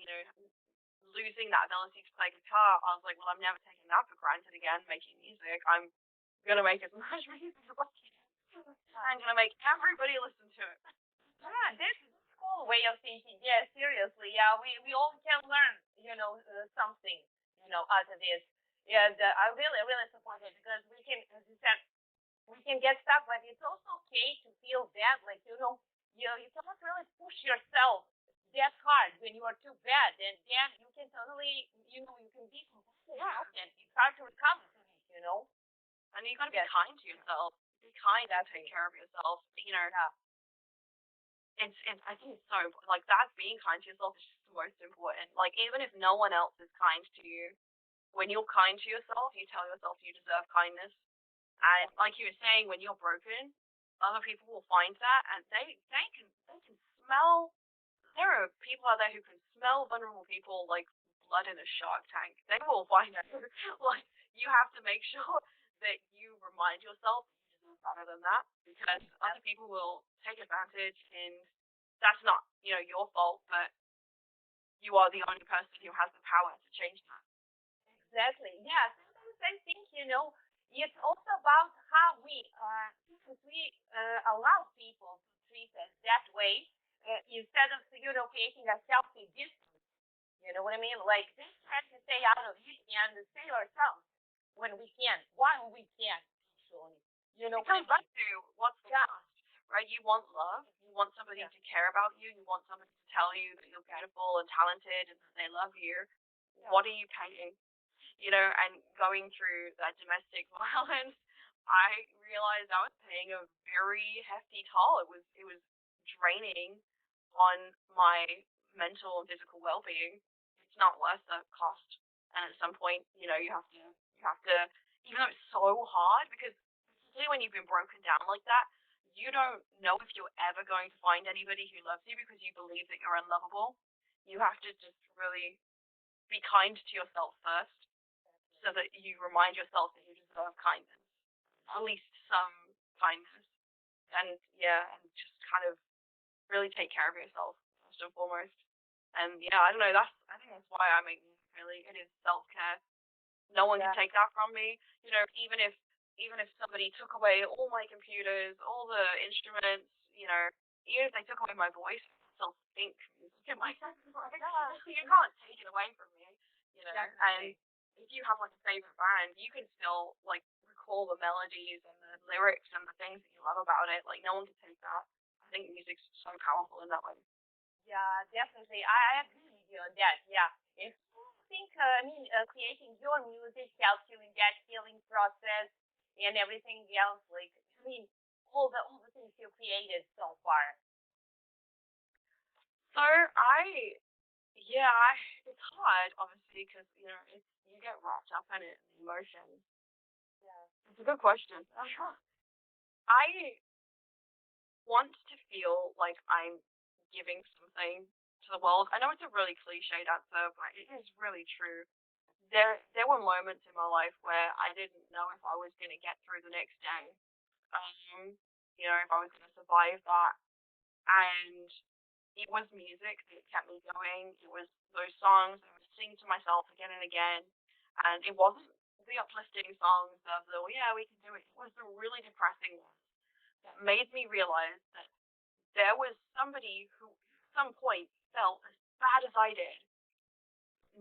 losing that ability to play guitar, I was like, well, I'm never taking that for granted again. Making music, I'm going to make as much music as I can. I'm going to make everybody listen to it. yeah. This is a cool way of thinking. Yeah, seriously. Yeah, we all can learn, something, out of this. And I really, really support it because we can, as you said, we can get stuck, but it's also okay to feel bad. Like, you cannot really push yourself that hard when you are too bad. And then you can totally, you can be completely Yeah. out and it's hard to recover from it. And you got to be Yes, kind to yourself. Be kind and take exactly. care of yourself. Yeah, It's I think it's so like that being kind to yourself is just the most important. Like even if no one else is kind to you, when you're kind to yourself, you tell yourself you deserve kindness. And yeah, like you were saying, when you're broken, other people will find that and they can smell. There are people out there who can smell vulnerable people like blood in a shark tank. They will find out. Like you have to make sure that you remind yourself you deserve better than that because other people will take advantage and that's not, your fault, but you are the only person who has the power to change that. exactly. Yeah, sometimes I think, it's also about how if we allow people to treat us that way, instead of, creating a healthy distance. You know what I mean? Like, just try to stay out of it and stay ourselves when we can, while we can, actually. You know It what I comes back mean? to what's the Yeah, cost, right? You want love, you want somebody yeah, to care about you, you want somebody to tell you that you're beautiful and talented and that they love you. yeah, What are you paying? And going through that domestic violence, I realized I was paying a very hefty toll. It was draining on my mental and physical well being. It's not worth the cost. And at some point, you have to even though it's so hard because particularly when you've been broken down like that, you don't know if you're ever going to find anybody who loves you because you believe that you're unlovable. You have to just really be kind to yourself first so that you remind yourself that you deserve kindness, at least some kindness. And yeah, and just kind of really take care of yourself first and foremost. And yeah, I don't know. I think that's why I make music. Really, it is self care. No one can yeah, take that from me. Even if somebody took away all my computers, all the instruments, even if they took away my voice, I still think music in my head. yeah, You can't take it away from me. And definitely. if you have like a favorite band, you can still like recall the melodies and the lyrics and the things that you love about it. Like no one can take that. I think music's so powerful in that way. Yeah, definitely. I agree with you on that. Yeah. And I think, creating your music helps you in that healing process and everything else. Like, all the things you created so far. So it's hard, obviously, because you get wrapped up in it, the emotions. Yeah. It's a good question. I want to feel like I'm giving something to the world. I know it's a really cliched answer, but it is really true. There were moments in my life where I didn't know if I was going to get through the next day. If I was going to survive that, and it was music that kept me going. It was those songs I would sing to myself again and again. And it wasn't the uplifting songs of the, oh, yeah, we can do it. It was the really depressing ones that made me realize that there was somebody who at some point felt as bad as I did.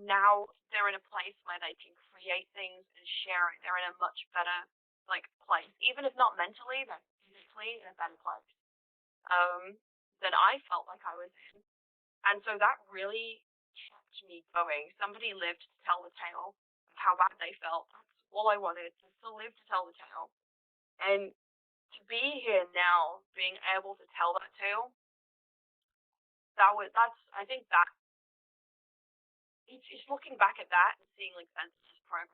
Now they're in a place where they can create things and share it. They're in a much better place. Even if not mentally, they're physically in a better place. Than I felt like I was in. And so that really kept me going. Somebody lived to tell the tale of how bad they felt. That's all I wanted, just to live to tell the tale. And to be here now, being able to tell that tale, that's I think that it's looking back at that and seeing like that's just progress.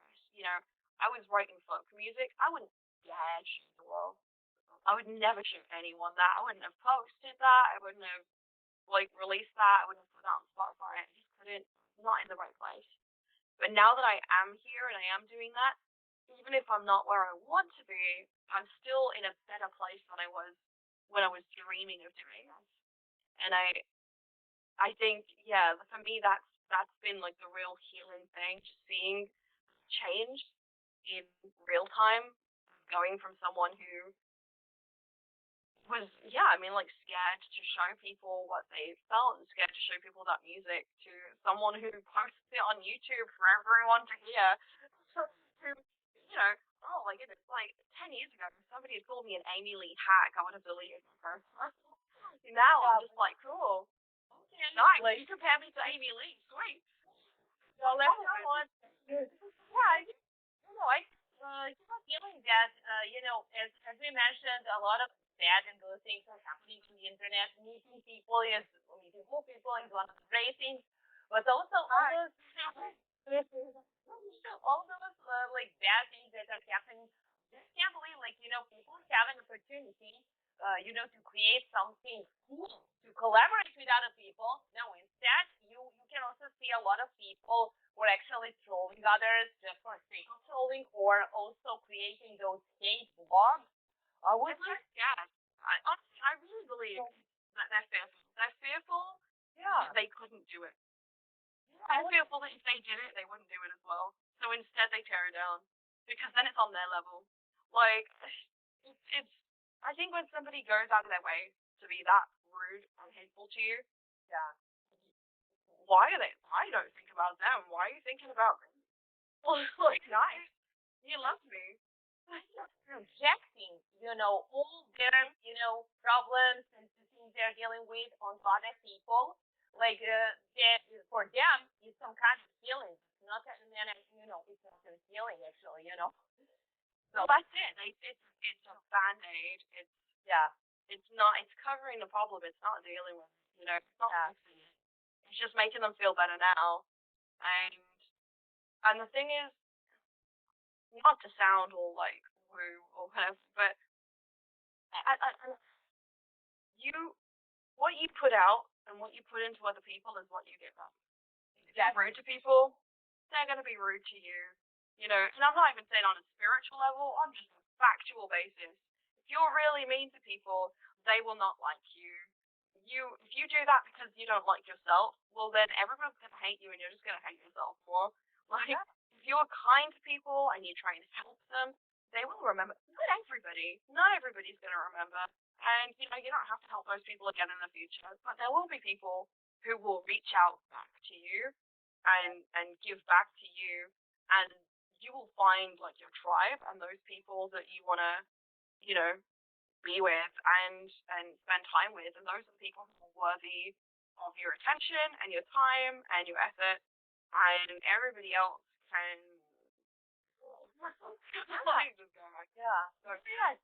I was writing folk music. I wouldn't dare show the world. I would never show anyone that. I wouldn't have posted that. I wouldn't have released that. I wouldn't have put that on Spotify. I just couldn't. Not in the right place. But now that I am here and I am doing that, even if I'm not where I want to be, I'm still in a better place than I was when I was dreaming of doing this. And I think, yeah, for me that's been like the real healing thing, just seeing change in real time, going from someone who was, yeah, I mean, like scared to show people what they felt and scared to show people that music to someone who posts it on YouTube for everyone to hear. who, oh my goodness, like 10 years ago, if somebody had called me an Amy Lee hack, I would have deleted her. Now I'm just like, cool, Okay, nice. like, You compare me to Amy Lee, sweet. so let's go on. Yeah, I keep on feeling that, as we mentioned, a lot of bad and good things are happening to the internet. Meeting cool people is one of the great things, but also all those like bad things that are happening. Just can't believe, like, people have an opportunity, to create something cool, to collaborate with other people. No, instead, you can also see a lot of people who are actually trolling others just for the sake of trolling, or also creating those hate blogs. Which It's just sad. Honestly, I really believe that they're fearful. They're fearful yeah, they couldn't do it. I I'm fearful that if they did it, they wouldn't do it as well. So instead, they tear it down because then it's on their level. Like, it's. I think when somebody goes out of their way to be that rude and hateful to you, yeah. why are they? Why don't think about them? Why are you thinking about me? Like, nice. You love me. Projecting, all their, problems and the things they're dealing with on other people. Like, that for them, it's some kind of healing. It's not that, and then, it's not a healing actually. So, Well, that's it. It's a band aid. yeah, It's not. It's covering the problem. It's not dealing with. It's not yeah, fixing it. It's just making them feel better now. And the thing is, not to sound all like woo or whatever, but I you what you put out and what you put into other people is what you get back. If you're exactly. rude to people, they're gonna be rude to you. And I'm not even saying on a spiritual level, on just a factual basis. If you're really mean to people, they will not like you. If you do that because you don't like yourself, well then everyone's gonna hate you and you're just gonna hate yourself more. Like Yeah, if you're kind to people and you try and help them, they will remember. Not everybody's gonna remember. And you don't have to help those people again in the future. But there will be people who will reach out back to you and give back to you, and you will find like your tribe and those people that you want to you know be with and spend time with, and those are the people who are worthy of your attention and your time and your effort, and everybody else can just go back. yeah. So, Yes.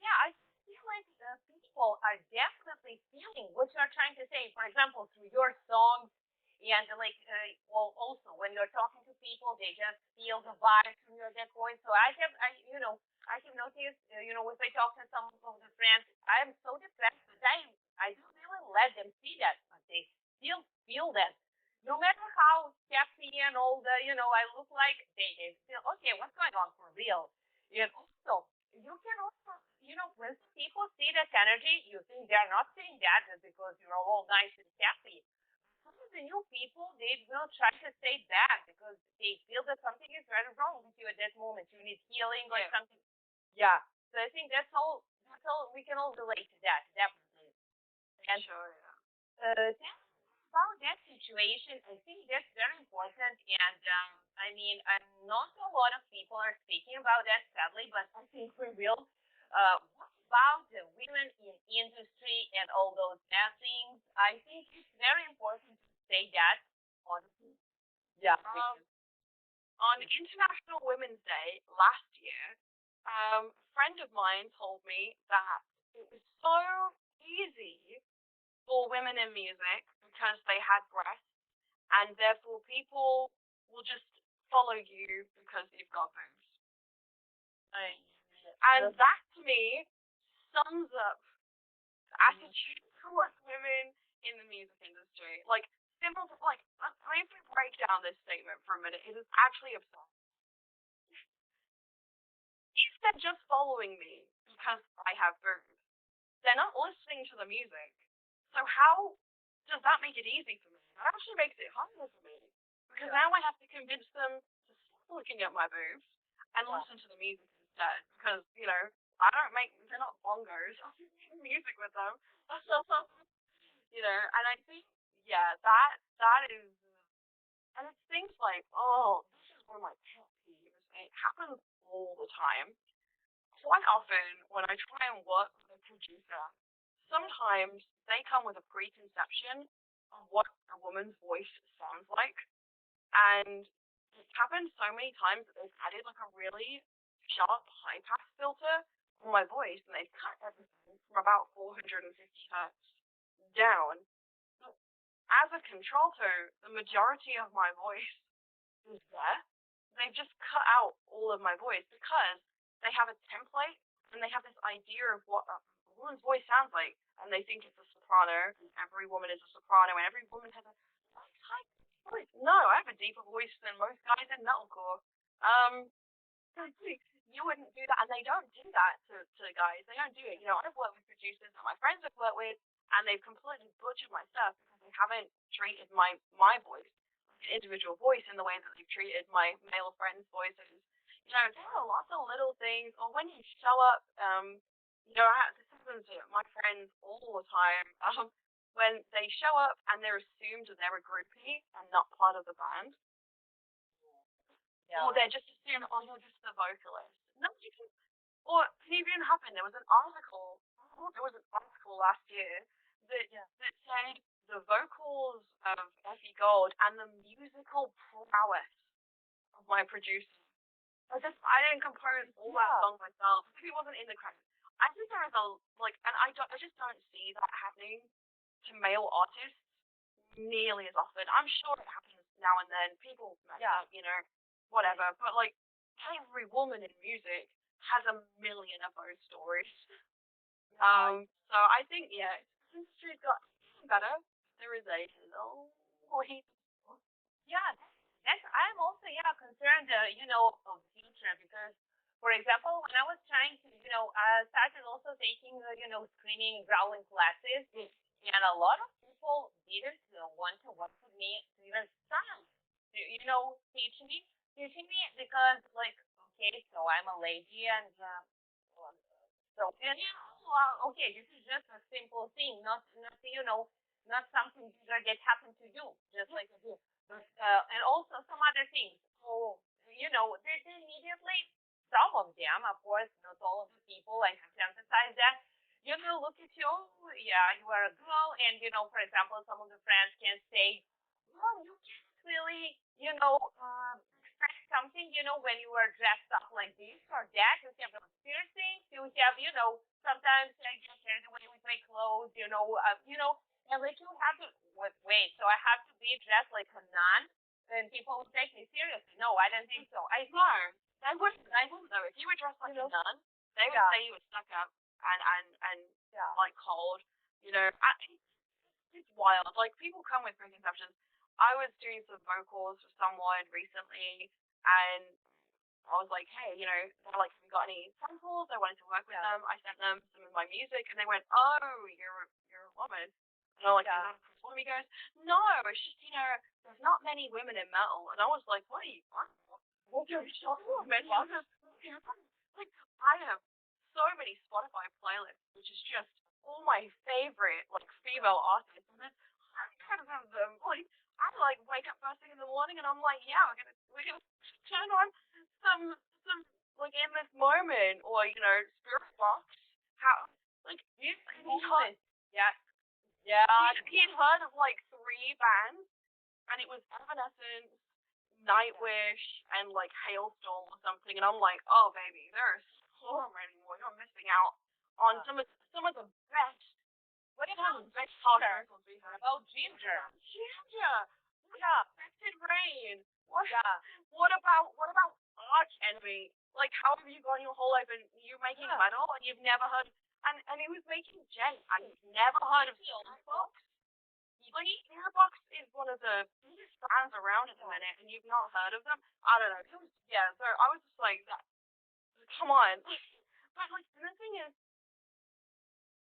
Yeah, I feel like people are definitely feeling what you're trying to say. For example, through your songs, and like, well, also when you're talking to people, they just feel the vibes from your voice. So I have noticed, if I talk to some of the friends, I am so depressed, but I don't really let them see that, but they still feel that. No matter how happy and all the, I look like, they still, okay, what's going on for real? And also, you can also, when some people see that energy, you think they're not saying that just because you're all nice and happy. Some of the new people, they will try to say that because they feel that something is very wrong with you at that moment. You need healing or yeah, something. Yeah. So I think that's all. That's all. We can all relate to that, definitely. And sure, yeah. that's about that situation. I think that's very important. And I mean, not a lot of people are speaking about that, sadly, but I think we will. What about the women in industry and all those bad things? I think it's very important to say that. Honestly, yeah. Um, on International Women's Day last year, a friend of mine told me that it was so easy for women in music because they had breasts, and therefore people will just follow you because you've got boobs. I, And that to me sums up the attitude towards women in the music industry. Like, simple, like, if we break down this statement for a minute, it is actually absurd. If they're just following me because I have boobs, they're not listening to the music. So how does that make it easy for me? That actually makes it harder for me because now I have to convince them to stop looking at my boobs and listen to the music instead. Because I don't make they're not bongos. I'm making music with them. And I think that is and it's things like, oh, this is one of my pet peeves, it happens all the time. Quite often, when I try and work with a producer, sometimes they come with a preconception of what a woman's voice sounds like. And it's happened so many times that they've added like a really sharp high pass filter on my voice and they've cut everything from about 450 hertz down. But as a contralto, the majority of my voice is there. They've just cut out all of my voice because they have a template and they have this idea of what a woman's voice sounds like, and they think it's a soprano, and every woman is a soprano, and every woman has a high voice. No, I have a deeper voice than most guys in metalcore. You wouldn't do that, and they don't do that to guys. They don't do it. You know, I've worked with producers that my friends have worked with, and they've completely butchered my stuff because they haven't treated my voice like an individual voice in the way that they've treated my male friends' voices. You know, there are lots of little things. Or when you show up, this happens to my friends all the time. When they show up and they're assumed that they're a groupie and not part of the band, or they're just assumed, oh, you're just the vocalist. No, you can. Or it even happened. There was an article last year that said the vocals of Effie Gold and the musical prowess of my producer. I didn't compose all that song myself. He wasn't in the credits. I think there is and I just don't see that happening to male artists nearly as often. I'm sure it happens now and then. People mess up, whatever. But like every woman in music has a million of those stories. So I think industry's got better. There is a long way. Yeah, I'm also concerned, of future because, for example, when I was trying to, started also taking, screaming, growling classes, and a lot of people didn't want to work with me to even start, teaching me because, like, okay, so I'm a lady and. So and okay, this is just a simple thing, not something bigger that happened to you, just like this. But and also some other things. So they immediately, some of them, of course, not all of the people. I have to emphasize that. Look at you. Oh, yeah, you are a girl, and for example, some of the friends can say, "Well, you can't really, express something, when you are dressed up like this or that. You have those piercings. You have, sometimes I get carried away with my clothes, and like you have to wait. So I have to be dressed like a nun, and people will take me seriously. No, I don't think so. I No, they wouldn't. They wouldn't though. If you were dressed like a nun, they would say you were stuck up and like cold. It's wild. Like people come with preconceptions. I was doing some vocals for someone recently, and I was like, hey, they're like, have you got any samples? I wanted to work with them. I sent them some of my music, and they went, oh, you're a woman. And I'm like, is that a problem? He goes, no, it's just there's not many women in metal. And I was like, what are you? What are you talking about? Like, I have so many Spotify playlists, which is just all my favorite like female artists, and there's hundreds of them. Like, I like wake up first thing in the morning, and I'm like, yeah, we're gonna turn on some like in this moment, or Spirit Box. How like he's heard, yeah, yeah, he'd heard of like 3 bands, and it was Evanescence, Nightwish, and like Hailstorm or something, and I'm like, oh baby, there's so many more. You're missing out on some of the best. What about best Ginger? About Ginger? Ginger. Yeah. Affected Rain. Yeah. What about Arch Enemy? Like, how have you gone your whole life and you're making metal and you've never heard? And he was making Jen, and you've never heard of Steelbox? Like, Steelbox is one of the biggest bands around at the minute, and you've not heard of them? I don't know. So I was just like, come on. But like, the thing is,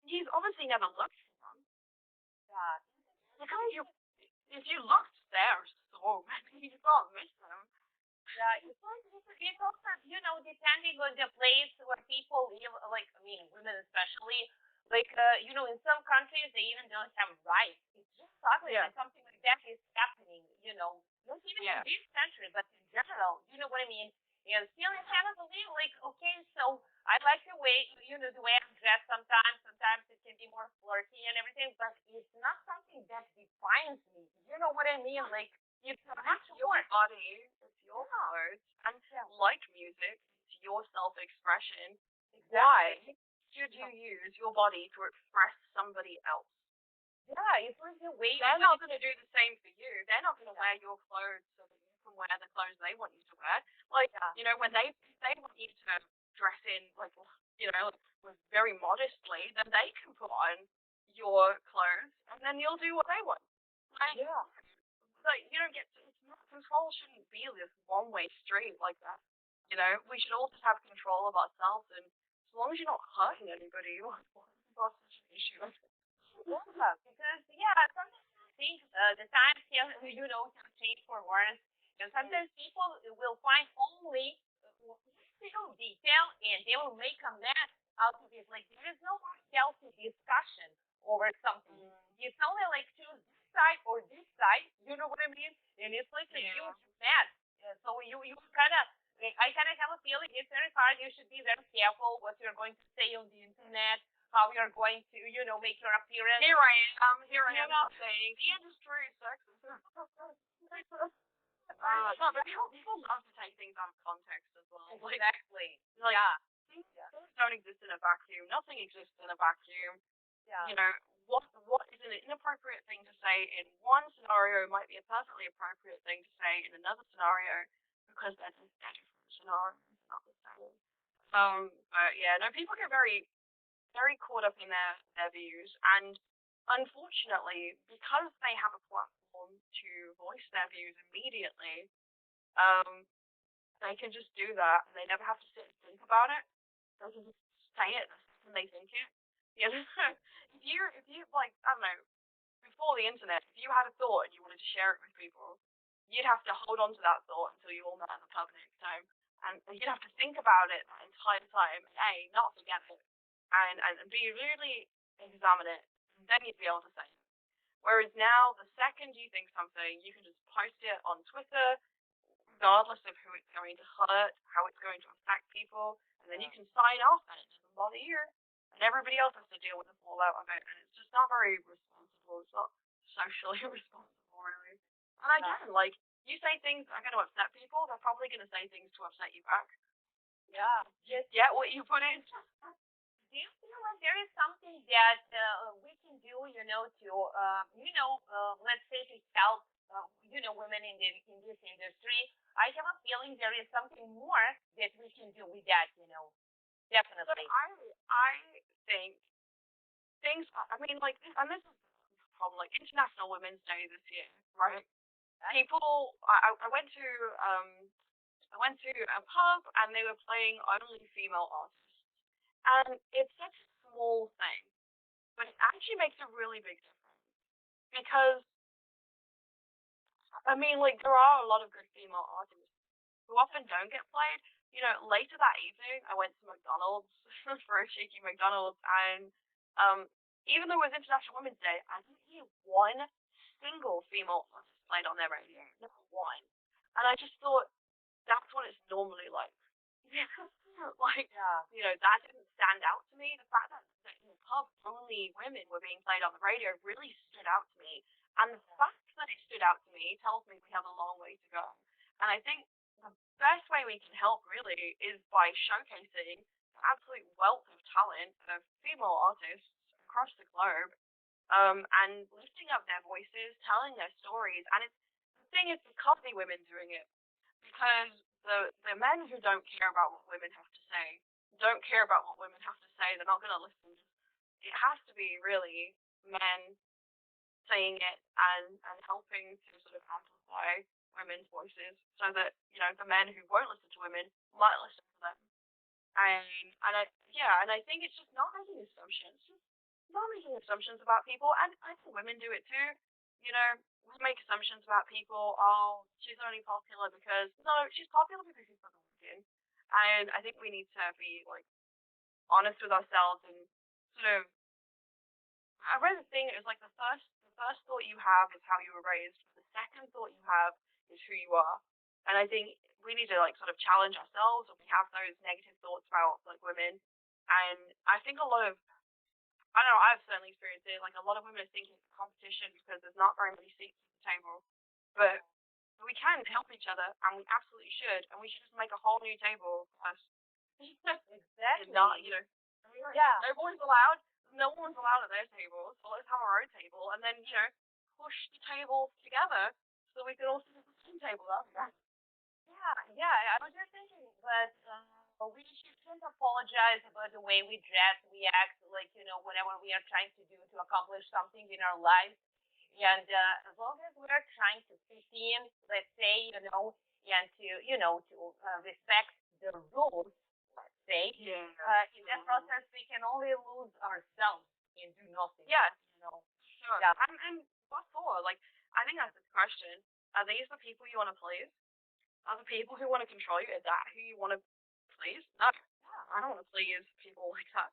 he's obviously never looked for them. Yeah. Because if you looked there, so many, you can't miss them. Yeah, it's also, depending on the place where people live, like, I mean, women especially, like, in some countries they even don't have rights. It's just ugly that something like that is happening, not even in this country, but in general, you know what I mean? And still I cannot believe, like, okay, so I like the way, the way I'm dressed sometimes. Sometimes it can be more flirty and everything, but it's not something that defines me. You know what I mean? Like, it's much It's your more. body, it's your Yeah, clothes, and yeah, like music, it's your self-expression. Why exactly. should you Yeah, use your body to express somebody else? yeah, it was the way you They're put not it. going to do the same for you. They're not going to Yeah, wear your clothes so that you can wear the clothes they want you to wear. Like, yeah, when they want you to dress in, like, with very modestly, then they can put on your clothes, and then you'll do what they want. Like, yeah. you don't get to, it's not, control shouldn't be this one-way street like that. We should all just have control of ourselves, and as long as you're not hurting anybody, what's such an issue? Yeah, because sometimes I think the times can can change for worse, and sometimes people will find only one little detail and they will make a mess out of it. Like there is no more healthy discussion over something. It's only like choose this side or this side. You know what I mean? And it's like a Yeah. huge mess. So you kind of. I kind of have a feeling it's very hard. You should be very careful what you're going to say on the internet, how you're going to, make your appearance. Here I You am know, saying the industry is sexist. No, but people love to take things out of context as well. exactly. Like, Yeah, things yeah, don't exist in a vacuum. Nothing exists in a vacuum. yeah, You know, what is an inappropriate thing to say in one scenario might be a perfectly appropriate thing to say in another scenario because they're different scenarios, not the same. But yeah, no, people get very very caught up in their views, and unfortunately, because they have a platform to voice their views immediately, um, they can just do that, and they never have to sit and think about it. They can just say it the second they think it. You know, if you like, I don't know, before the internet, if you had a thought and you wanted to share it with people, you'd have to hold on to that thought until you all met in the pub next time. And you'd have to think about it that entire time, and A, not forget it, and B, really examine it, and then you'd be able to say it. Whereas now, the second you think something, you can just post it on Twitter, regardless of who it's going to hurt, how it's going to affect people, and then you can sign off and it doesn't bother you. And everybody else has to deal with the fallout of it, and it's just not very responsible. It's not socially responsible, really. And again, like, you say things that are going to upset people, they're probably going to say things to upset you back. yeah. You get what you put in. Do you feel like there is something that we can do, to, let's say to help, women in this industry? I have a feeling there is something more that we can do with that, So definitely. I think things. I mean, like, and this is the problem. Like International Women's Day this year, right? People, I went to a pub and they were playing only female artists, and it's such a small thing, but it actually makes a really big difference because I mean, like, there are a lot of good female artists who often don't get played. Later that evening, I went to McDonald's for a cheeky McDonald's, and even though it was International Women's Day, I didn't hear one single female artist played on their radio. Not one. And I just thought, that's what it's normally like. Like, Yeah, that didn't stand out to me. The fact that in the pub only women were being played on the radio really stood out to me. And the fact that it stood out to me tells me we have a long way to go. And I think the best way we can help really is by showcasing the absolute wealth of talent of female artists across the globe, and lifting up their voices, telling their stories. And the thing is, it can't be women doing it because the men who don't care about what women have to say don't care about what women have to say. They're not going to listen. It has to be really men saying it and helping to sort of amplify women's voices so that the men who won't listen to women might listen to them. And I yeah, and I think it's just not making assumptions. Just not making assumptions about people, and I think women do it too. We make assumptions about people. Oh, she's only popular because no, she's popular because she's put the work in. And I think we need to be like honest with ourselves and sort of. I read a thing. It was like the first thought you have is how you were raised. The second thought you have is who you are. And I think we need to like sort of challenge ourselves when we have those negative thoughts about like women. And I think a lot of, I don't know, I've certainly experienced it. Like a lot of women are thinking it's a competition because there's not very many seats at the table, but we can help each other, and we absolutely should. And we should just make a whole new table for us. Exactly. Not, Yeah. no boys allowed. No one's allowed at their table, so let's have our own table, and then push the tables together so we can all sit at the same table. Yeah. I was just thinking, but we shouldn't apologize about the way we dress, we act, like whatever we are trying to do to accomplish something in our lives. And as long as we are trying to fit in, let's say, and to respect the rules, let's say, Yeah. in that process, we can only lose ourselves and do nothing. Yeah. You know. Sure. Yeah. And what for? Like, I think that's the question. Are these the people you want to please? Are the people who want to control you? Is that who you want to please? No, I don't want to please people like that.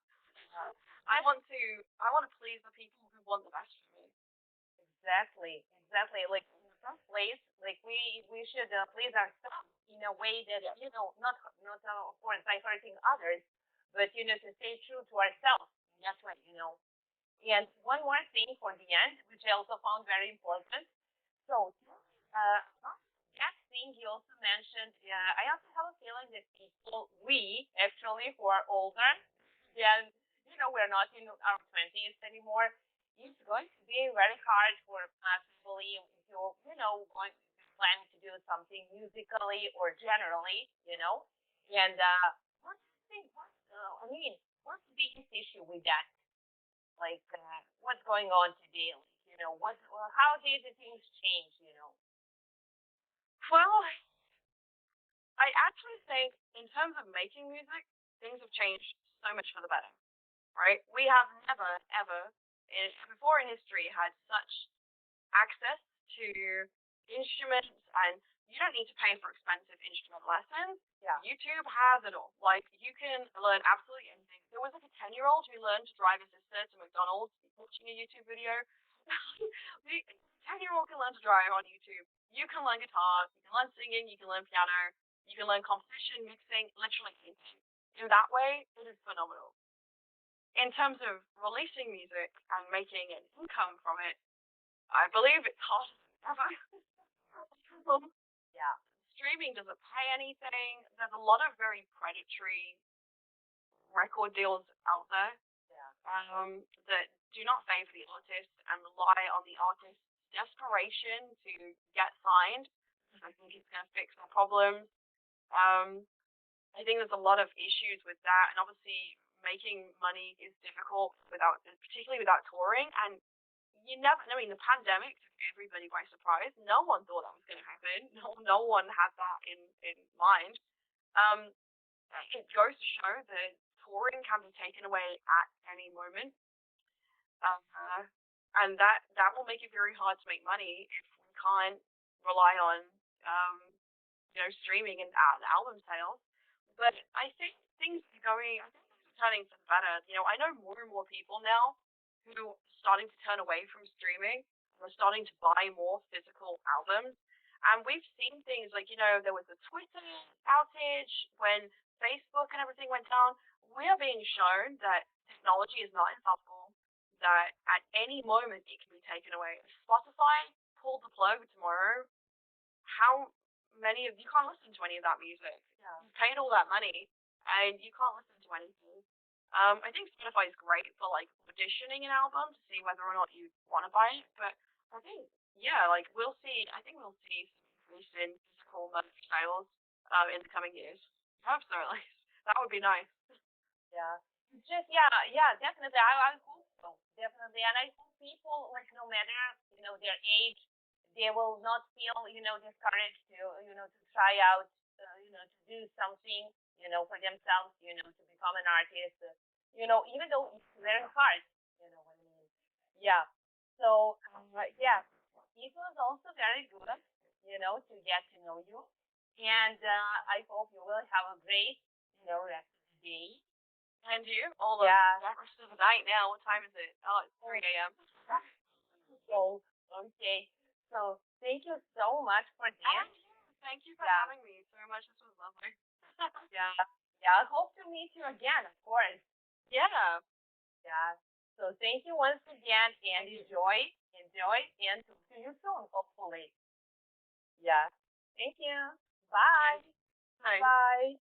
I want to please the people who want the best for me. Exactly. Like in the first place, like we should please ourselves in a way that not of course by hurting others, but to stay true to ourselves. That's right. And one more thing for the end, which I also found very important. So, that thing you also mentioned, I also have a feeling that we actually who are older, and we're not in our 20s anymore, it's going to be very hard for us to believe if going planning to do something musically or generally. And what do you think? What's the biggest issue with that? Like, what's going on today? Like, how did the things change? Well, I actually think in terms of making music, things have changed so much for the better, right? We have never, ever, before in history, had such access to instruments, and you don't need to pay for expensive instrument lessons. Yeah. YouTube has it all. Like, you can learn absolutely anything. There was like a 10-year-old who learned to drive his sister to McDonald's watching a YouTube video. The 10-year-old can learn to drive on YouTube. You can learn guitar, you can learn singing, you can learn piano, you can learn composition, mixing, literally anything. In that way, it is phenomenal. In terms of releasing music and making an income from it, I believe it's hard ever. Yeah. Streaming doesn't pay anything. There's a lot of very predatory record deals out there. Yeah. That do not favor the artist and rely on the artist's desperation to get signed. I think it's going to fix our problems. I think there's a lot of issues with that, and obviously making money is difficult particularly without touring. And the pandemic took everybody by surprise. No one thought that was going to happen. No one had that in mind. Um, it goes to show that touring can be taken away at any moment, and that will make it very hard to make money if we can't rely on streaming and album sales. But I think things are going. I think things are turning for the better. I know more and more people now who are starting to turn away from streaming and are starting to buy more physical albums. And we've seen things like, there was a Twitter outage when Facebook and everything went down. We are being shown that technology is not infallible, that at any moment it can be taken away. If Spotify pulled the plug tomorrow, how many of you can't listen to any of that music? Yeah. You paid all that money and you can't listen to anything. I think Spotify is great for like auditioning an album to see whether or not you want to buy it, but I think like we'll see. I think we'll see some increase in physical merch sales in the coming years. I hope so, at least. That would be nice. Yeah. It's just yeah, definitely. I hope so, definitely, and I hope people, like, no matter their age, they will not feel discouraged to try out to do something for themselves to become an artist. Even though it's very hard. You know what I mean? Yeah. So yeah, it was also very good to get to know you, and I hope you will have a great rest of the day. And you? All Yeah. the rest of the night now. What time is it? Oh, it's 3 a.m. So, okay. So, thank you so much for this. Thank you for Yeah. having me so much. This was lovely. Yeah. Yeah. I hope to meet you again, of course. Yeah. Yeah. So thank you once again and Thank you. enjoy, and talk to you soon, hopefully. Yeah. Thank you. Cheers. Bye. Bye. Bye.